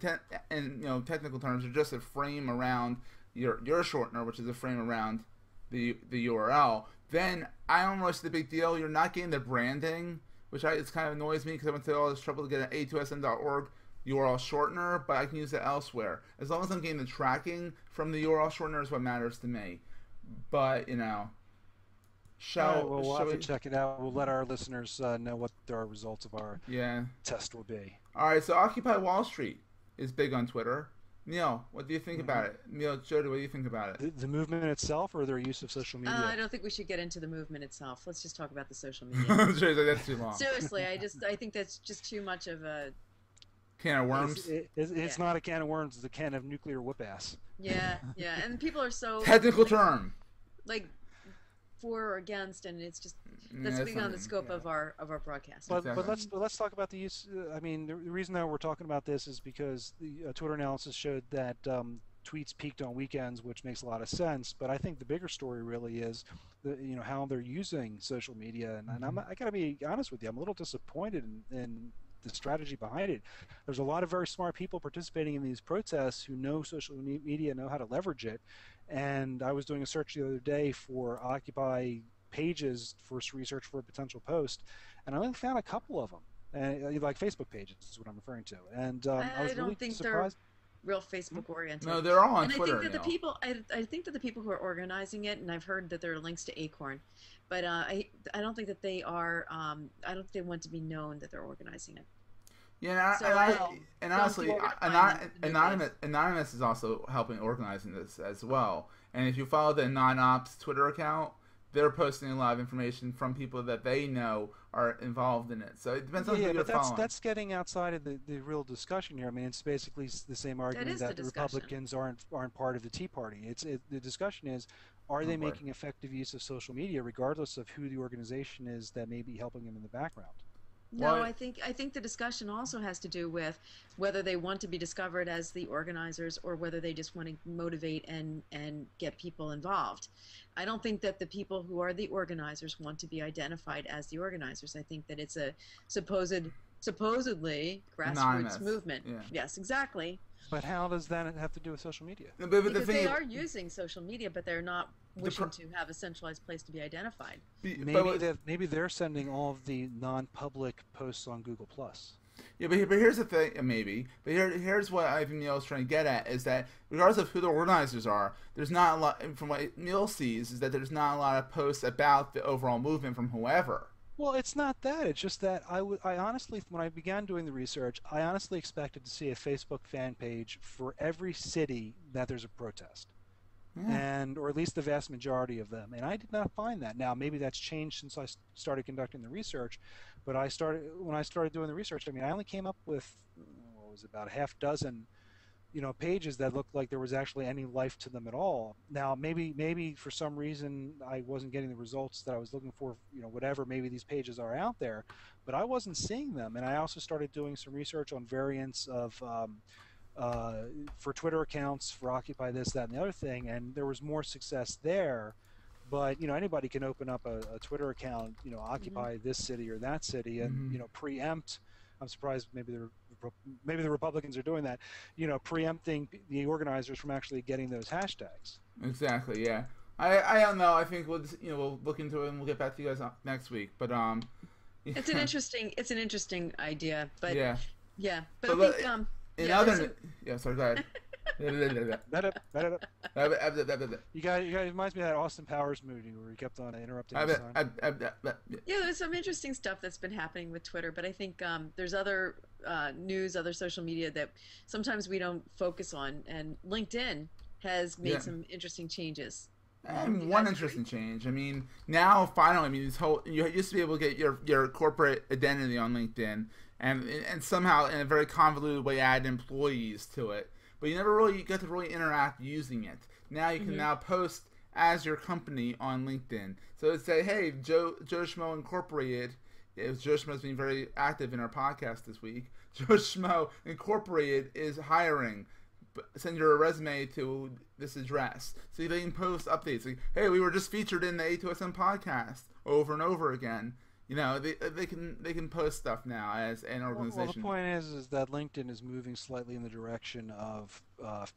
S2: in technical terms, they're just a frame around your shortener, which is a frame around the URL, then I don't really see the big deal. You're not getting the branding, which it's kind of annoys me because I went through all this trouble to get an A2SM.org URL shortener, but I can use it elsewhere. As long as I'm getting the tracking from the URL shortener is what matters to me. But
S1: we'll have to check it out. We'll let our listeners know what our results of our test will be.
S2: All right, so Occupy Wall Street is big on Twitter. Neil, what do you think about it? Neil, Jody, what do you think about it?
S1: The movement itself or their use of social media?
S3: I don't think we should get into the movement itself. Let's just talk about the social media.
S2: That's too long.
S3: Seriously, I think that's just too much of a
S2: can of worms.
S1: It's not a can of worms. It's a can of nuclear whoop ass.
S3: Yeah, and people are so
S2: technical term.
S3: Like for or against, and it's just that's beyond the scope of our broadcast.
S1: But let's talk about the use. I mean, the reason that we're talking about this is because the Twitter analysis showed that tweets peaked on weekends, which makes a lot of sense. But I think the bigger story really is, how they're using social media. And I got to be honest with you, I'm a little disappointed in the strategy behind it. There's a lot of very smart people participating in these protests who know social media, know how to leverage it. And I was doing a search the other day for Occupy pages for research for a potential post, and I only found a couple of them, like Facebook pages is what I'm referring to. And I was really surprised.
S3: They're real Facebook oriented.
S2: No, they're all on
S3: and
S2: Twitter.
S3: I think that the people, I think that the people who are organizing it, and I've heard that there are links to Acorn, but I don't think that they are. I don't think they want to be known that they're organizing it.
S2: Yeah, and honestly, Anonymous is also helping organizing this as well. And if you follow the Non-Ops Twitter account, they're posting a lot of information from people that they know are involved in it. So it depends on who you're following.
S1: That's getting outside of the real discussion here. I mean, it's basically the same argument that the Republicans aren't part of the Tea Party. The discussion is, are they making effective use of social media, regardless of who the organization is that may be helping them in the background?
S3: No, I think the discussion also has to do with whether they want to be discovered as the organizers or whether they just want to motivate and get people involved. I don't think that the people who are the organizers want to be identified as the organizers. I think that it's a supposedly grassroots
S2: Anonymous
S3: movement. Yeah. Yes, exactly.
S1: But how does that have to do with social media?
S3: Because they are using social media, but they're not wishing to have a centralized place to be identified.
S1: Maybe they're sending all of the non-public posts on Google+.
S2: Yeah, but here's the thing, But here's what Ivan Neil is trying to get at, is that regardless of who the organizers are, there's not a lot, from what Neil sees, is that there's not a lot of posts about the overall movement from whoever.
S1: Well, it's not that. It's just that I honestly, when I began doing the research, I honestly expected to see a Facebook fan page for every city that there's a protest. Or at least the vast majority of them. And I did not find that. Now, maybe that's changed since I started conducting the research, but when I started doing the research, I mean, I only came up with, about a half dozen, pages that looked like there was actually any life to them at all. Now, maybe for some reason I wasn't getting the results that I was looking for, whatever, maybe these pages are out there, but I wasn't seeing them. And I also started doing some research on variants of, for Twitter accounts for Occupy this, that, and the other thing, and there was more success there. But anybody can open up a Twitter account, Occupy this city or that city, and preempt I'm surprised maybe the Republicans are doing that, preempting the organizers from actually getting those hashtags.
S2: Exactly. Yeah. I don't know. I think we'll look into it and we'll get back to you guys next week. But
S3: it's an interesting idea. But
S2: yeah.
S3: Yeah. But
S2: so
S3: I think
S2: sorry. Go ahead.
S1: You guys reminds me of that Austin Powers movie where he kept on interrupting his son.
S3: Yeah, there's some interesting stuff that's been happening with Twitter, but I think there's other news, other social media that sometimes we don't focus on, and LinkedIn has made some interesting changes.
S2: And one interesting change. I mean, now finally, this whole you used to be able to get your corporate identity on LinkedIn, and somehow in a very convoluted way add employees to it. But you never really get to really interact using it. Now you can now post as your company on LinkedIn. So it'd say, hey, Joe Schmo Incorporated. Joe Schmo's been very active in our podcast this week. Joe Schmo Incorporated is hiring. Send your resume to this address. So they can post updates like, hey, we were just featured in the A2SM podcast over and over again. They can post stuff now as an organization.
S1: Well, the point is that LinkedIn is moving slightly in the direction of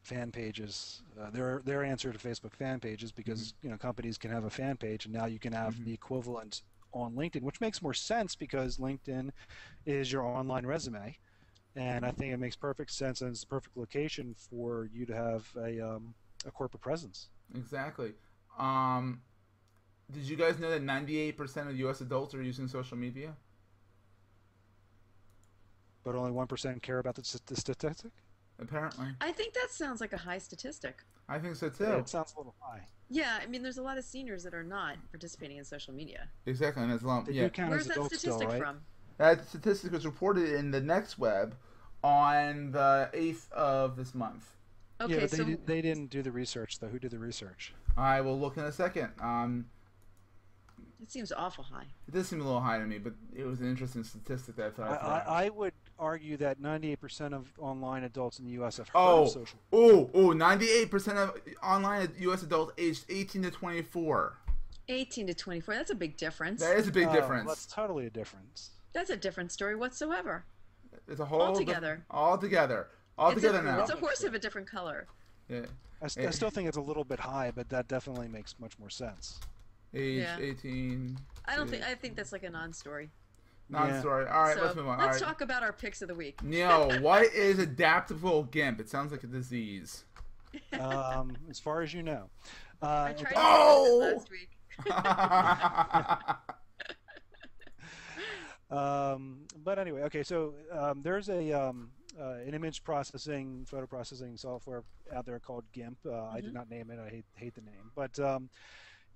S1: fan pages. Their answer to Facebook fan pages, because companies can have a fan page, and now you can have the equivalent on LinkedIn, which makes more sense because LinkedIn is your online resume, and I think it makes perfect sense, and it's the perfect location for you to have a corporate presence.
S2: Exactly. Did you guys know that 98% of U.S. adults are using social media?
S1: But only 1% care about the statistic?
S2: Apparently.
S3: I think that sounds like a high statistic.
S2: I think so too.
S1: Yeah, it sounds a little high.
S3: Yeah, I mean, there's a lot of seniors that are not participating in social media.
S2: Exactly, and it's a lot.
S3: Where's that statistic from?
S2: That statistic was reported in the Next Web on the 8th of this month.
S1: Okay, yeah, but they didn't do the research, though. Who did the research?
S2: I will look in a second.
S3: It seems awful high.
S2: It does seem a little high to me, but it was an interesting statistic that I thought.
S1: I would argue that 98% of online adults in the U.S. have heard of social.
S2: 98% of online U.S. adults aged 18 to 24.
S3: 18 to 24. That's a big difference.
S2: That is a big difference.
S1: That's totally a difference.
S3: That's a different story whatsoever.
S2: It's a whole
S3: altogether.
S2: Altogether now.
S3: It's a horse of a different color.
S2: Yeah.
S1: I still think it's a little bit high, but that definitely makes much more sense.
S2: Age 18.
S3: I think that's like a non-story.
S2: Non-story. All right, let's move on.
S3: Let's talk about our picks of the week.
S2: Neil, what is adaptable GIMP? It sounds like a disease.
S1: As far as you know.
S3: I tried to last week.
S1: But anyway, okay, so there's an image processing, photo processing software out there called GIMP. I did not name it. I hate the name, but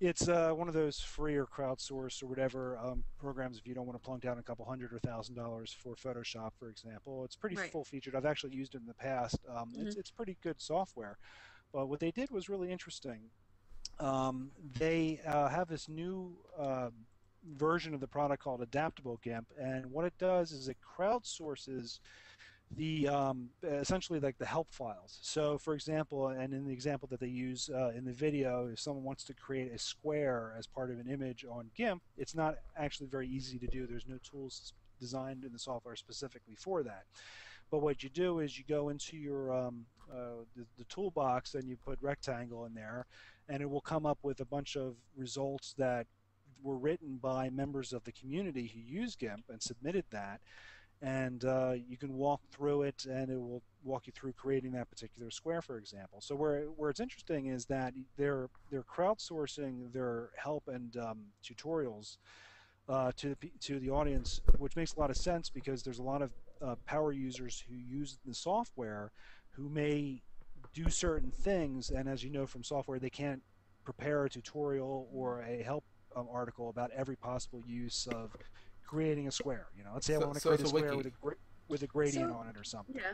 S1: it's one of those free or crowdsourced or whatever programs if you don't want to plunk down a couple $100 or $1,000 for Photoshop, for example. It's pretty full-featured. I've actually used it in the past. It's pretty good software, but what they did was really interesting. They have this new version of the product called Adaptable GIMP, and what it does is it crowdsources the essentially like the help files. So for example, and in the example that they use in the video, if someone wants to create a square as part of an image on GIMP, it's not actually very easy to do. There's no tools designed in the software specifically for that. But what you do is you go into your the toolbox and you put rectangle in there, and it will come up with a bunch of results that were written by members of the community who use GIMP and submitted that. And you can walk through it, and it will walk you through creating that particular square, for example. So where it's interesting is that they're crowdsourcing their help and tutorials to the audience, which makes a lot of sense because there's a lot of power users who use the software who may do certain things, and as you know from software, they can't prepare a tutorial or a help article about every possible use of creating a square. Let's say I want to create a square with a gradient on it or something.
S3: Yeah,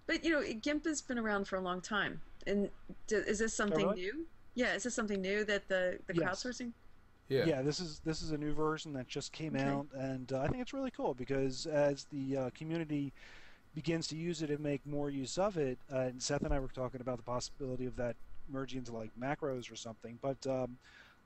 S3: but GIMP has been around for a long time, and is this something new? Yeah, is this something new that the crowdsourcing?
S1: Yeah, this is a new version that just came out, and I think it's really cool because as the community begins to use it and make more use of it, and Seth and I were talking about the possibility of that merging into like macros or something, but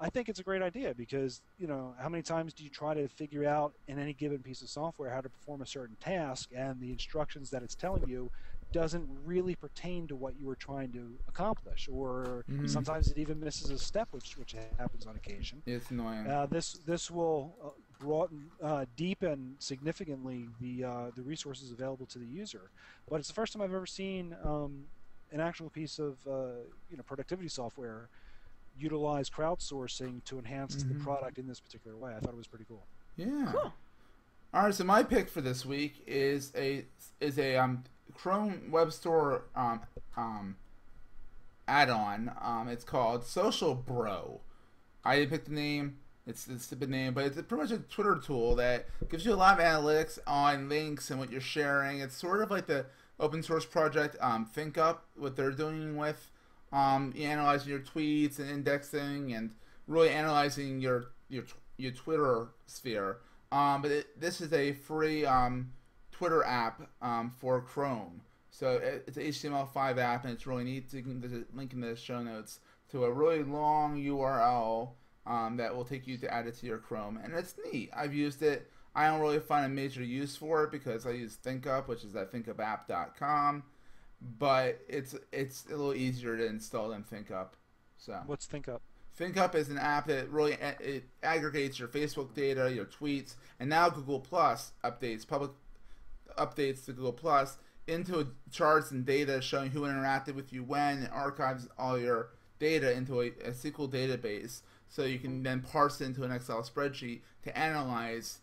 S1: I think it's a great idea because, how many times do you try to figure out in any given piece of software how to perform a certain task, and the instructions that it's telling you doesn't really pertain to what you were trying to accomplish, or sometimes it even misses a step, which happens on occasion.
S2: It's annoying.
S1: This will broaden, deepen significantly the resources available to the user. But it's the first time I've ever seen an actual piece of productivity software utilize crowdsourcing to enhance the product in this particular way. I thought it was pretty cool.
S2: Yeah.
S3: Cool.
S2: All right, so my pick for this week is a Chrome Web Store add-on. It's called Social Bro. I didn't pick the name. It's a stupid name, but it's pretty much a Twitter tool that gives you a lot of analytics on links and what you're sharing. It's sort of like the open source project ThinkUp, what they're doing with analyzing your tweets and indexing and really analyzing your Twitter sphere. But this is a free Twitter app for Chrome. So it's an HTML5 app, and it's really neat. So there's a link in the show notes to a really long URL that will take you to add it to your Chrome. And it's neat. I've used it. I don't really find a major use for it because I use ThinkUp, which is at thinkupapp.com. But it's a little easier to install than ThinkUp. So
S1: what's ThinkUp?
S2: ThinkUp is an app that really it aggregates your Facebook data, your tweets, and now Google Plus public updates to Google Plus into charts and data showing who interacted with you when, and archives all your data into a SQL database, so you can then parse it into an Excel spreadsheet to analyze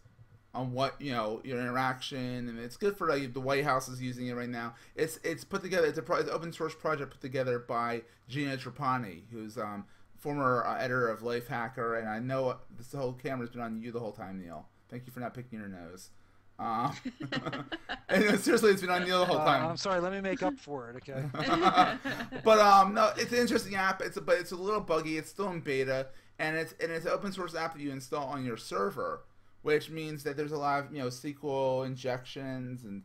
S2: on what your interaction. And it's good for the White House is using it right now. It's put together. It's an open source project put together by Gina Trapani, who's former editor of Lifehacker, and I know this whole camera's been on you the whole time, Neil. Thank you for not picking your nose. And seriously, it's been on Neil the whole time.
S1: I'm sorry. Let me make up for it, okay?
S2: But no, it's an interesting app. But it's a little buggy. It's still in beta, and it's an open source app that you install on your server, which means that there's a lot of SQL injections and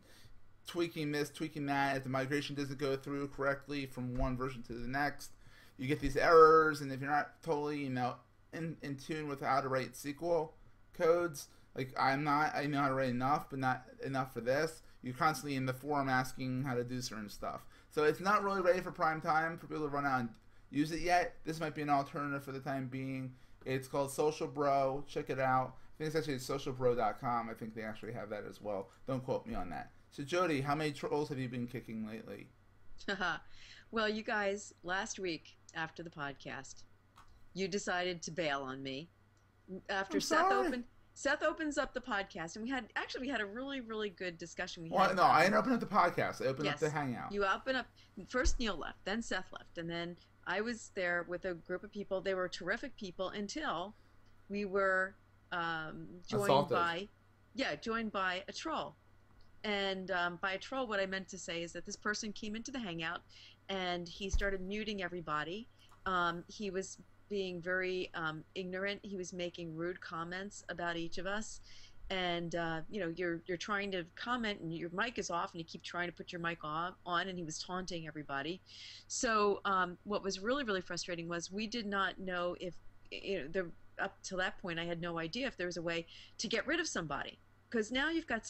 S2: tweaking this, tweaking that. If the migration doesn't go through correctly from one version to the next, you get these errors. And if you're not totally in tune with how to write SQL codes, like I know how to write enough, but not enough for this. You're constantly in the forum asking how to do certain stuff. So it's not really ready for prime time for people to run out and use it yet. This might be an alternative for the time being. It's called Social Bro. Check it out. I think it's actually socialbro.com. I think they actually have that as well. Don't quote me on that. So Jody, how many trolls have you been kicking lately?
S3: Well, you guys, last week after the podcast, you decided to bail on me after Seth opens up the podcast, and we had a really, really good discussion.
S2: I didn't open up the podcast. I opened up the Hangout.
S3: You opened up. First Neil left, then Seth left, and then I was there with a group of people. They were terrific people until we were joined by a troll. And by a troll, what I meant to say is that this person came into the Hangout, and he started muting everybody. He was being very ignorant. He was making rude comments about each of us, and you're trying to comment and your mic is off, and you keep trying to put your mic on, and he was taunting everybody. So what was really, really frustrating was we did not know if up till that point I had no idea if there was a way to get rid of somebody. Because now you've got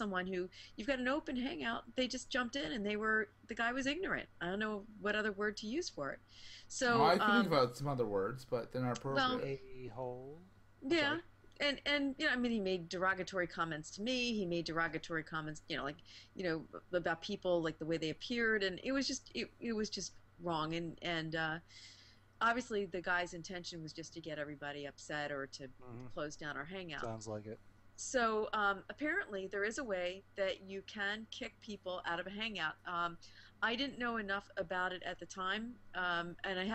S3: you've got an open Hangout. They just jumped in, and the guy was ignorant. I don't know what other word to use for it. So
S2: I can think about some other words, but they're not appropriate.
S1: Well, a-hole.
S3: Yeah, and he made derogatory comments to me. He made derogatory comments, about people, like the way they appeared, and it was just wrong. And obviously the guy's intention was just to get everybody upset or to close down our Hangout.
S1: Sounds like it.
S3: So apparently there is a way that you can kick people out of a Hangout. I didn't know enough about it at the time, and I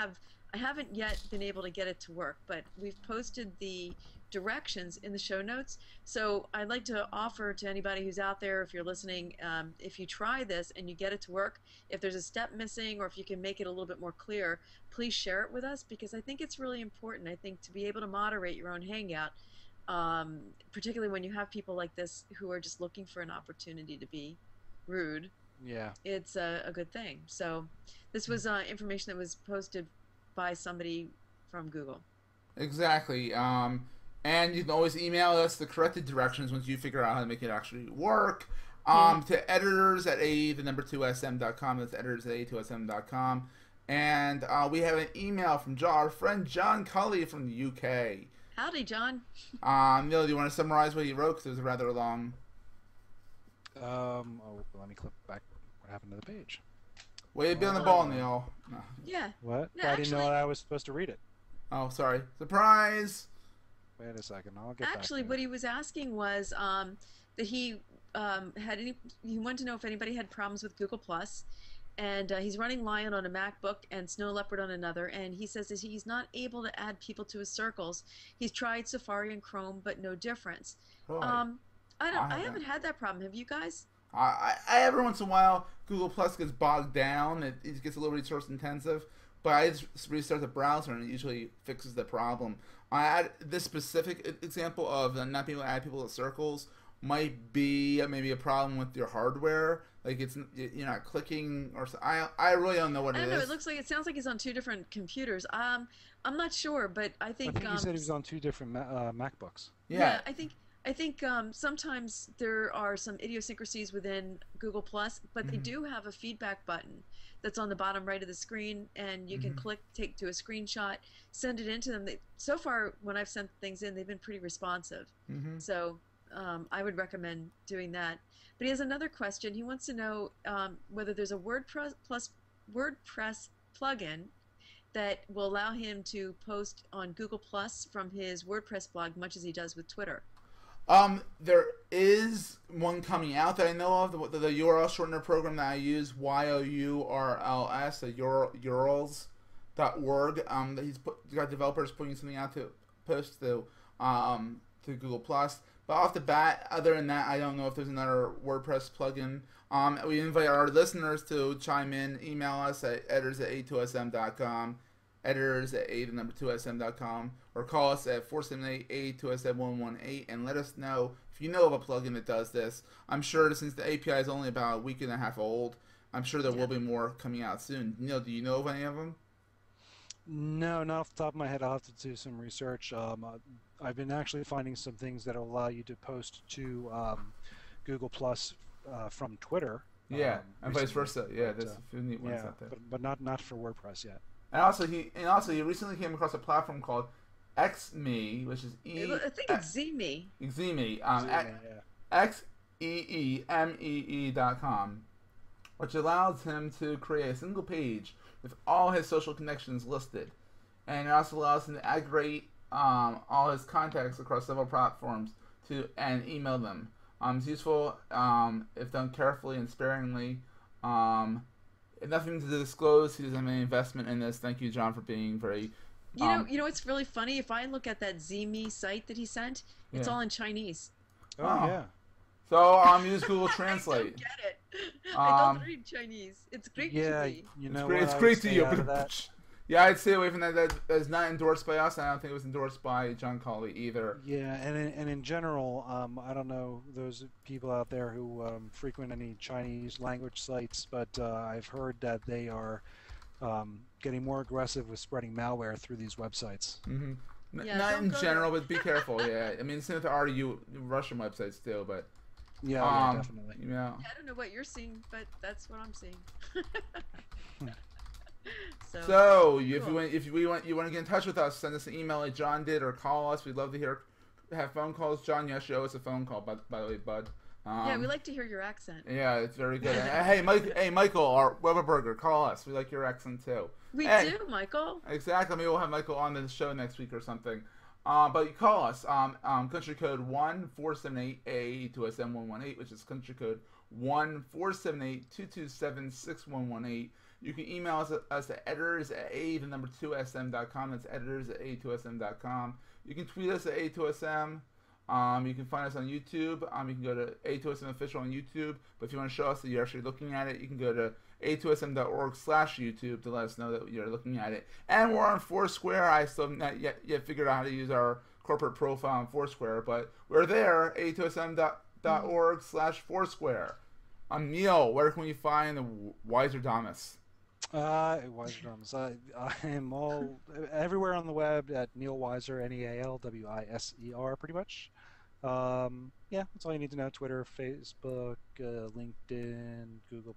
S3: haven't yet been able to get it to work, but we've posted the directions in the show notes. So I'd like to offer to anybody who's out there, if you're listening, if you try this and you get it to work, if there's a step missing or if you can make it a little bit more clear, please share it with us, because I think it's really important. I think to be able to moderate your own Hangout, particularly when you have people like this who are just looking for an opportunity to be rude, it's a good thing. So this was information that was posted by somebody from Google.
S2: Exactly. And you can always email us the corrected directions once you figure out how to make it actually work. To editors at a2sm.com. That's editors at a2sm.com. And we have an email from our friend John Cully from the UK.
S3: Howdy, John.
S2: Neil, do you want to summarize what he wrote? Because it was rather long.
S1: Let me click back. What happened to the page?
S2: Way to be on the ball, Neil. No.
S3: Yeah.
S1: What?
S3: No,
S1: I didn't know I was supposed to read it.
S2: Oh, sorry. Surprise!
S1: Wait a second. I'll get
S3: Actually,
S1: back
S3: what he was asking was that he he wanted to know if anybody had problems with Google Plus, and he's running Lion on a MacBook and Snow Leopard on another, and he says that he's not able to add people to his circles. He's tried Safari and Chrome, but no difference.
S2: Really?
S3: I haven't had that problem. Have you guys?
S2: I every once in a while Google Plus gets bogged down. It gets a little resource intensive, but I just restart the browser and it usually fixes the problem. I add this specific example of not being able to add people to circles might be maybe a problem with your hardware. Like you're not clicking or so. I really don't know what it is.
S3: I don't know. It sounds like he's on two different computers. I'm not sure, but I think
S1: he said he was on two different MacBooks.
S3: Yeah, I think sometimes there are some idiosyncrasies within Google Plus, but they do have a feedback button that's on the bottom right of the screen, and you can do a screenshot, send it into them. So far, when I've sent things in, they've been pretty responsive. So I would recommend doing that. But he has another question. He wants to know whether there's a WordPress plugin that will allow him to post on Google Plus from his WordPress blog, much as he does with Twitter.
S2: There is one coming out that I know of, the URL shortener program that I use, YOURLS, the urls.org. That he's got developers putting something out to post to Google Plus. But off the bat, other than that, I don't know if there's another WordPress plugin. We invite our listeners to chime in, email us at editors@a2sm.com, editors@a2sm.com, or call us at 478-A2SM-118 and let us know if you know of a plugin that does this. I'm sure since the API is only about a week and a half old, I'm sure there will be more coming out soon. Neil, do you know of any of them?
S1: No, not off the top of my head. I'll have to do some research. I've been actually finding some things that allow you to post to Google Plus from Twitter.
S2: Yeah, and vice versa. Yeah, there's a few neat ones out there.
S1: But not for WordPress yet.
S2: And also he recently came across a platform called XMe, which is
S3: I think it's Zeme.
S2: Xeme, XEEMEE.com, which allows him to create a single page with all his social connections listed, and it also allows him to aggregate all his contacts across several platforms and email them. It's useful if done carefully and sparingly. Nothing to disclose. He doesn't have any investment in this. Thank you, John, for being very.
S3: You know, it's really funny. If I look at that Zeme site that he sent, it's all in Chinese.
S1: Oh yeah.
S2: So use Google Translate.
S3: I don't get it. I don't read Chinese. It's great to me.
S1: You know,
S2: it's great to you. Yeah, I'd stay away from that. That is not endorsed by us. I don't think it was endorsed by John Colley either.
S1: Yeah, and in general, I don't know those people out there who frequent any Chinese language sites, but I've heard that they are getting more aggressive with spreading malware through these websites.
S3: Yeah,
S2: not in general, but be careful. Yeah, I mean, it's with RU Russian websites too, but
S1: yeah, definitely.
S2: Yeah.
S3: I don't know what you're seeing, but that's what I'm seeing.
S2: So if you want to get in touch with us, send us an email like John did, or call us. We'd love to have phone calls. John, you should owe us a phone call, by the way, bud.
S3: Yeah, we like to hear your accent.
S2: Yeah, it's very good. Hey, Michael, our Weberberger, call us. We like your accent too.
S3: We do, Michael.
S2: Exactly. Maybe we'll have Michael on the show next week or something. But you call us. Country code 1-478-A2SM-118, which is country code 1-478-227-6118. You can email us at editors@a2sm.com. That's editors@a2sm.com. You can tweet us at A2SM. You can find us on YouTube. You can go to A2SM Official on YouTube. But if you want to show us that you're actually looking at it, you can go to a2sm.org/YouTube to let us know that you're looking at it. And we're on Foursquare. I still have not yet figured out how to use our corporate profile on Foursquare, but we're there, a2sm.org/Foursquare. Neil, where can we find the Wiser Damas?
S1: Wiser. I am all everywhere on the web at Neil Weiser, Nealwiser, pretty much. Yeah, that's all you need to know. Twitter, Facebook, LinkedIn, Google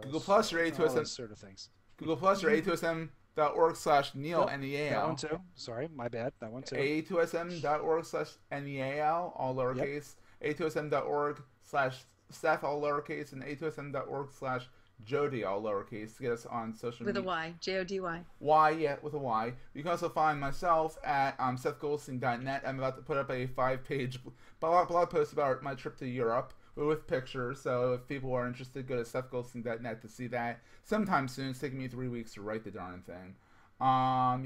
S2: Google
S1: Plus,
S2: Plus or
S1: all
S2: A2SM.
S1: those sort of things.
S2: Google Plus or A2SM.org/Neal,
S1: Yep,
S2: Neal.
S1: that one too. Sorry, my bad. That one too.
S2: A2SM.org/Neal, all lowercase. Yep. A2SM.org/Seth, all lowercase, and A2SM.org/Jody, all lowercase, to get us on social media.
S3: With a Y, Jody.
S2: Y, yeah, with a Y. You can also find myself at SethGoldstein.net. I'm about to put up a 5-page blog post about my trip to Europe with pictures. So if people are interested, go to SethGoldstein.net to see that. Sometime soon. It's taking me 3 weeks to write the darn thing.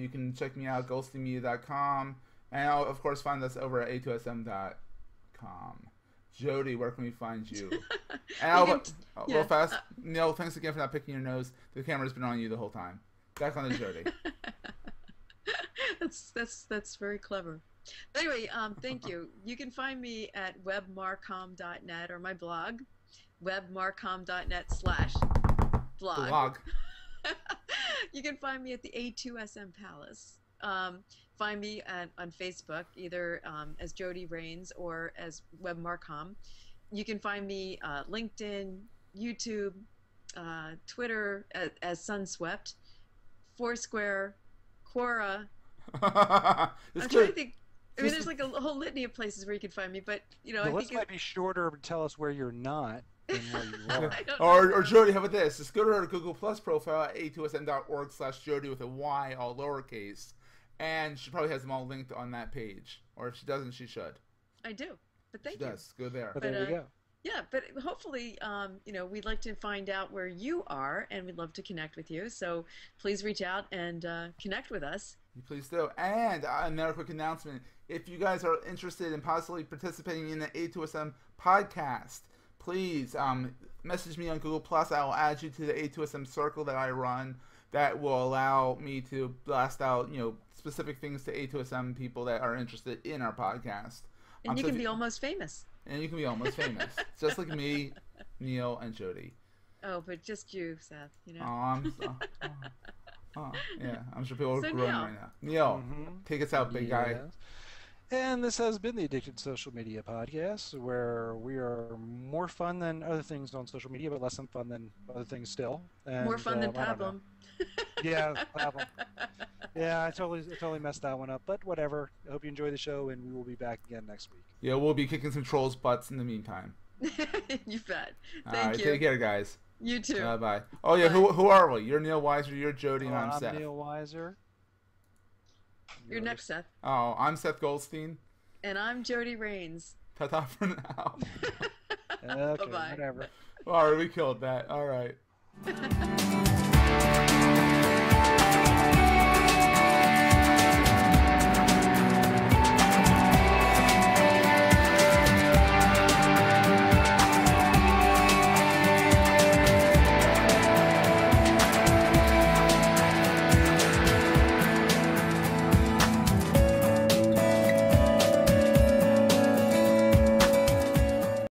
S2: You can check me out, goldsteinmedia.com. And I'll, of course, find us over at A2SM.com. Jody, where can we find you? And real fast, Neil, thanks again for not picking your nose. The camera's been on you the whole time. Back on to Jody.
S3: That's very clever. But anyway, thank you. You can find me at webmarcom.net or my blog, webmarcom.net/blog. You can find me at the A2SM Palace. Find me on Facebook, either as Jody Rains or as WebMarcom. You can find me LinkedIn, YouTube, Twitter as Sunswept, Foursquare, Quora. I'm trying to think. I mean, there's like a whole litany of places where you can find me, but you know,
S1: the
S3: I
S1: list
S3: think
S1: might be shorter to tell us where you're not than where you
S2: are. Or Jody, how about this? Just go to her Google Plus profile at a2sm.org/Jody with a Y, all lowercase. And she probably has them all linked on that page. Or if she doesn't, she should.
S3: I do. But thank you.
S2: She does. Go there.
S1: But there you go.
S3: Yeah, but hopefully, you know, we'd like to find out where you are, and we'd love to connect with you. So please reach out and connect with us.
S2: You please do. And another quick announcement. If you guys are interested in possibly participating in the A2SM podcast, please message me on Google+. I will add you to the A2SM circle that I run. That will allow me to blast out, you know, specific things to A2SM people that are interested in our podcast.
S3: And you can be almost famous.
S2: And you can be almost famous. Just like me, Neil, and Jody.
S3: Oh, but just you, Seth, you know.
S2: Yeah, I'm sure people are growing right now. Neil, take us out, big guy.
S1: And this has been the Addicted Social Media Podcast, where we are more fun than other things on social media, but less fun than other things still. And,
S3: more fun than Pablum.
S1: Yeah, Pablum. Yeah, I totally messed that one up, but whatever. I hope you enjoy the show, and we will be back again next week.
S2: Yeah, we'll be kicking some trolls' butts in the meantime.
S3: You bet.
S2: Thank you. Take care, guys.
S3: You too.
S2: Bye. Oh yeah, who are we? You're Neil Weiser. You're Jody, and I'm Seth.
S1: I'm Neil Weiser.
S3: You're next, Seth.
S2: Oh, I'm Seth Goldstein.
S3: And I'm Jody Rains.
S2: Ta-ta for now.
S1: Okay, whatever.
S2: All right, we killed that. All right.